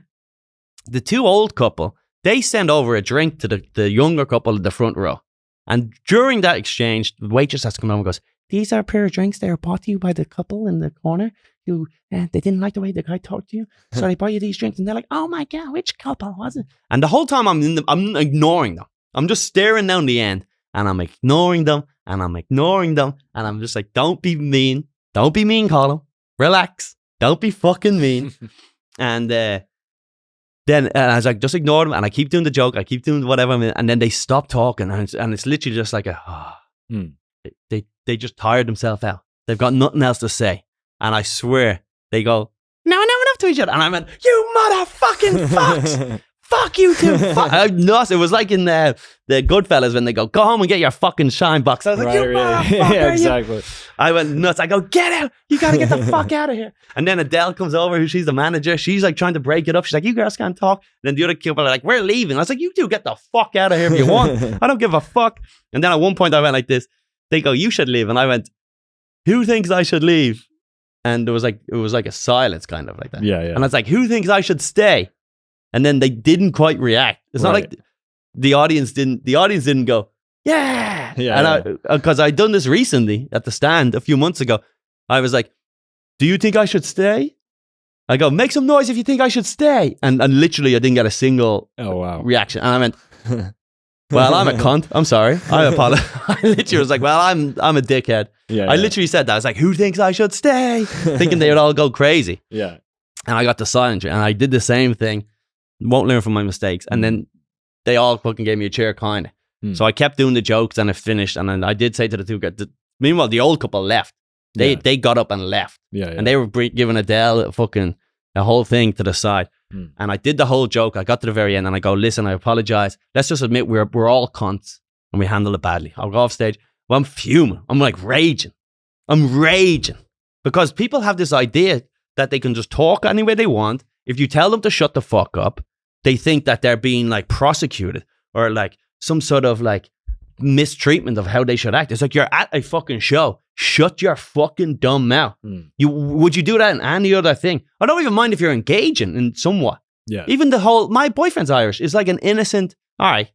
The two old couple, they send over a drink to the younger couple in the front row. And during that exchange, the waitress has to come over and goes, these are a pair of drinks that are bought to you by the couple in the corner who they didn't like the way the guy talked to you, so they bought you these drinks. And they're like, oh my God, which couple was it? And the whole time I'm ignoring them. I'm just staring down the end, and I'm ignoring them, and I'm just like, don't be mean, Colum. Relax, don't be fucking mean. And then I was like, just ignore them, and I keep doing the joke, I keep doing whatever, and then they stop talking, and it's literally just like they just tired themselves out. They've got nothing else to say, and I swear they go, no, enough to each other, and I went, you motherfucking fucks. Fuck you too. I'm nuts. It was like in the Goodfellas when they go home and get your fucking shine box. I was like, you motherfucker. Yeah, exactly. I went nuts. I go, get out. You got to get the fuck out of here. And then Adele comes over, who she's the manager. She's like trying to break it up. She's like, you girls can't talk. And then the other couple are like, we're leaving. I was like, you two get the fuck out of here if you want. I don't give a fuck. And then at one point I went like this. They go, you should leave. And I went, who thinks I should leave? And it was like a silence kind of like that. Yeah. And I was like, who thinks I should stay? And then they didn't quite react. It's not like the audience didn't go, yeah. And because I'd done this recently at the stand a few months ago. I was like, do you think I should stay? I go, make some noise if you think I should stay. And literally I didn't get a single reaction. And I went, well, I'm a cunt. I'm sorry. I apologize. I literally was like, well, I'm a dickhead. I literally said that. I was like, who thinks I should stay? Thinking they would all go crazy. Yeah. And I got the silence, and I did the same thing. Won't learn from my mistakes. And then they all fucking gave me a cheer, kind of. So I kept doing the jokes, and it finished. And then I did say to the two guys, meanwhile, the old couple left. They got up and left. And they were giving Adele a whole thing to the side. And I did the whole joke. I got to the very end, and I go, listen, I apologize. Let's just admit we're all cunts, and we handle it badly. I'll go off stage. Well, I'm fuming. I'm like raging. I'm raging. Because people have this idea that they can just talk any way they want. If you tell them to shut the fuck up, they think that they're being like prosecuted or like some sort of like mistreatment of how they should act. It's like, you're at a fucking show. Shut your fucking dumb mouth. Would you do that in any other thing? I don't even mind if you're engaging in somewhat. Yeah. Even the whole, my boyfriend's Irish is like an innocent, all right,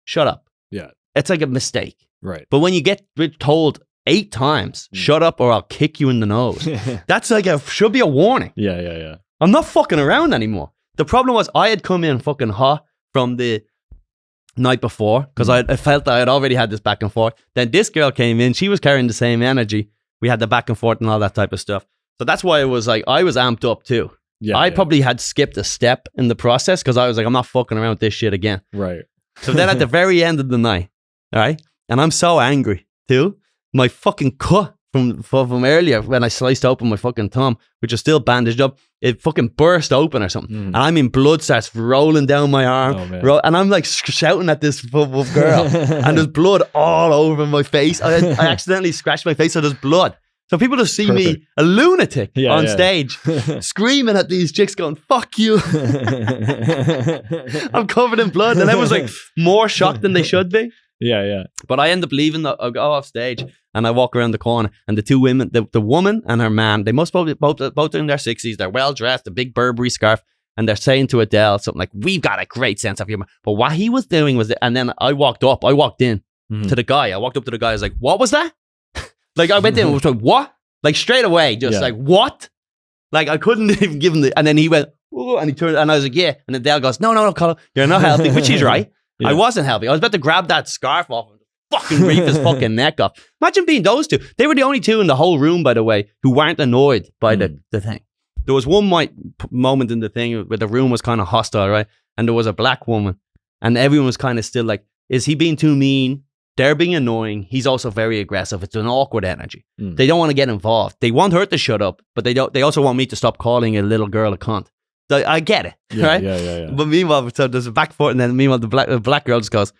shut up. Yeah. It's like a mistake. Right. But when you get told 8 times, shut up or I'll kick you in the nose, that's like should be a warning. Yeah. I'm not fucking around anymore. The problem was I had come in fucking hot from the night before because I felt that I had already had this back and forth. Then this girl came in. She was carrying the same energy. We had the back and forth and all that type of stuff. So that's why it was like, I was amped up too. I probably had skipped a step in the process because I was like, I'm not fucking around with this shit again. Right. So then at the very end of the night, all right, and I'm so angry too, my fucking cut from earlier when I sliced open my fucking thumb, which is still bandaged up, it fucking burst open or something. And I mean, blood starts rolling down my arm. And I'm like shouting at this girl and there's blood all over my face. I accidentally scratched my face, so there's blood. So people just see me, a lunatic on stage, screaming at these chicks going, fuck you. I'm covered in blood. And everyone's like more shocked than they should be. Yeah. But I end up leaving. I go off stage and I walk around the corner, and the two women, the woman and her man, they must both in their 60s. They're well dressed, a big Burberry scarf, and they're saying to Adele something like, "We've got a great sense of humor." But what he was doing was, and then I walked in to the guy. I walked up to the guy. I was like, "What was that?" Like I went in and was like, "What?" Like straight away, just like, "What?" Like I couldn't even give him and then he went, "Oh," and he turned, and I was like, "Yeah." And Adele goes, No, Colin, you're not helping," which she's right. I wasn't helping. I was about to grab that scarf off and fucking reef his fucking neck off. Imagine being those two. They were the only two in the whole room, by the way, who weren't annoyed by the thing. There was one moment in the thing where the room was kind of hostile, right? And there was a black woman, and everyone was kind of still like, is he being too mean? They're being annoying. He's also very aggressive. It's an awkward energy. They don't want to get involved. They want her to shut up, but they also want me to stop calling a little girl a cunt. So I get it, right? Yeah. But meanwhile, so there's a back foot, and then meanwhile, the black girl just goes,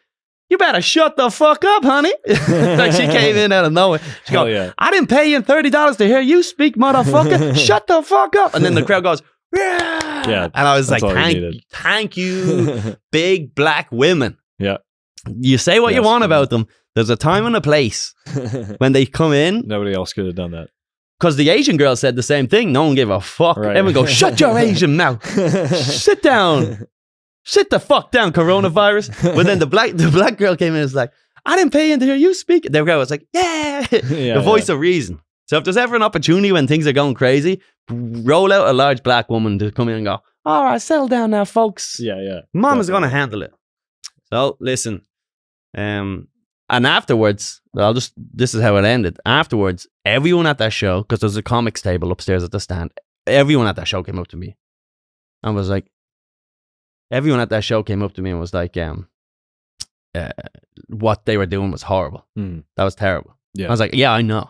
"You better shut the fuck up, honey." Like she came in out of nowhere. She goes, "I didn't pay you $30 to hear you speak, motherfucker. Shut the fuck up." And then the crowd goes, "Yeah." And I was like, thank you, big black women. Yeah. You say what you want about them. There's a time and a place when they come in. Nobody else could have done that. Because the Asian girl said the same thing. No one gave a fuck. Right. Everyone goes, "Shut your Asian mouth. Sit down. Sit the fuck down, coronavirus." But then the black girl came in and was like, I didn't pay in to hear you speak. The guy was like, yeah, the voice of reason. So if there's ever an opportunity when things are going crazy, roll out a large black woman to come in and go, all right, settle down now, folks. Yeah. Mom is going to handle it. So listen, and afterwards, this is how it ended. Afterwards, everyone at that show, because there's a comics table upstairs at the stand, everyone at that show came up to me and was like, what they were doing was horrible. That was terrible. Yeah. I was like, yeah, I know.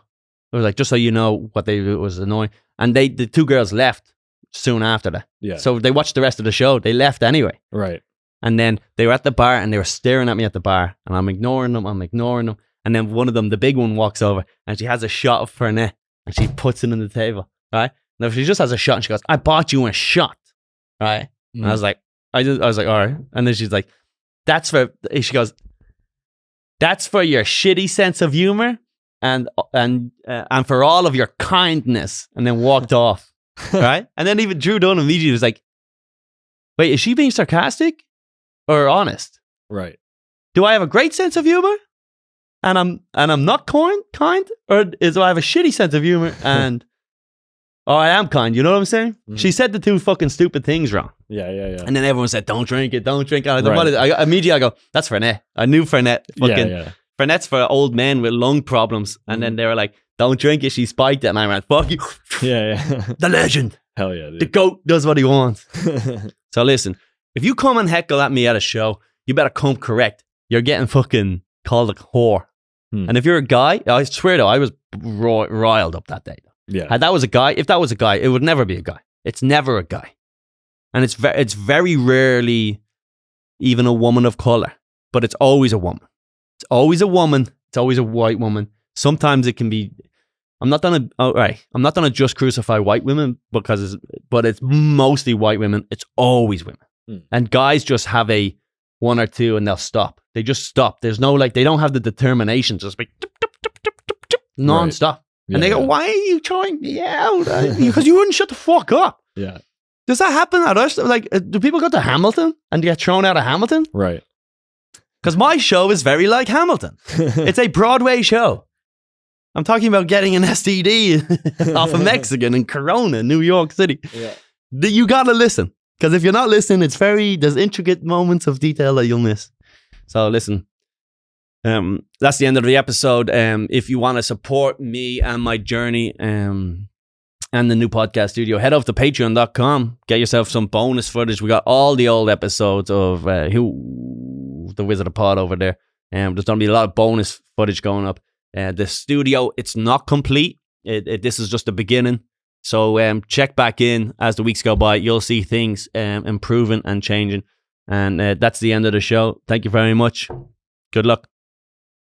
It was like, just so you know, what they do was annoying. And the two girls left soon after that. Yeah. So they watched the rest of the show. They left anyway. Right. And then they were at the bar and they were staring at me at the bar. And I'm ignoring them. And then one of them, the big one, walks over and she has a shot of Fernet and she puts it on the table. Right. Now she just has a shot and she goes, I bought you a shot. Right. And I was like, I was like, all right. And then she's like, she goes, that's for your shitty sense of humor and for all of your kindness, and then walked off. Right? And then even Drew Dunn immediately was like, wait, is she being sarcastic or honest? Right. Do I have a great sense of humor and I'm not kind, or do I have a shitty sense of humor and I am kind? You know what I'm saying? She said the two fucking stupid things wrong. Yeah. And then everyone said, don't drink it. Immediately I go, that's Fernet. I knew Fernet. Fucking Fernet's for old men with lung problems. And then they were like, don't drink it. She spiked it. And I went, fuck you. Yeah. The legend. Hell yeah, dude. The GOAT does what he wants. So listen, if you come and heckle at me at a show, you better come correct. You're getting fucking called a whore. And if you're a guy, I swear though, I was riled up that day. Yeah. If that was a guy, it would never be a guy. It's never a guy. And it's very rarely even a woman of color, but it's always a woman. It's always a woman. It's always a white woman. Sometimes it can be. I'm not gonna just crucify white women but it's mostly white women. It's always women, and guys just have a one or two and they'll stop. They just stop. There's no they don't have the determination to just be non-stop. Yeah, and they go, why are you trying me out? Because you wouldn't shut the fuck up. Yeah. Does that happen at us? Like, do people go to Hamilton and get thrown out of Hamilton? Right. Because my show is very like Hamilton. It's a Broadway show. I'm talking about getting an STD off a Mexican in Corona, New York City. Yeah. You got to listen. Because if you're not listening, there's intricate moments of detail that you'll miss. So listen. That's the end of the episode. If you want to support me and my journey and the new podcast studio, head over to patreon.com. Get yourself some bonus footage. We got all the old episodes of the Wizard of Pod over there. There's going to be a lot of bonus footage going up. The studio, it's not complete. This is just the beginning. So check back in as the weeks go by. You'll see things improving and changing. And that's the end of the show. Thank you very much. Good luck.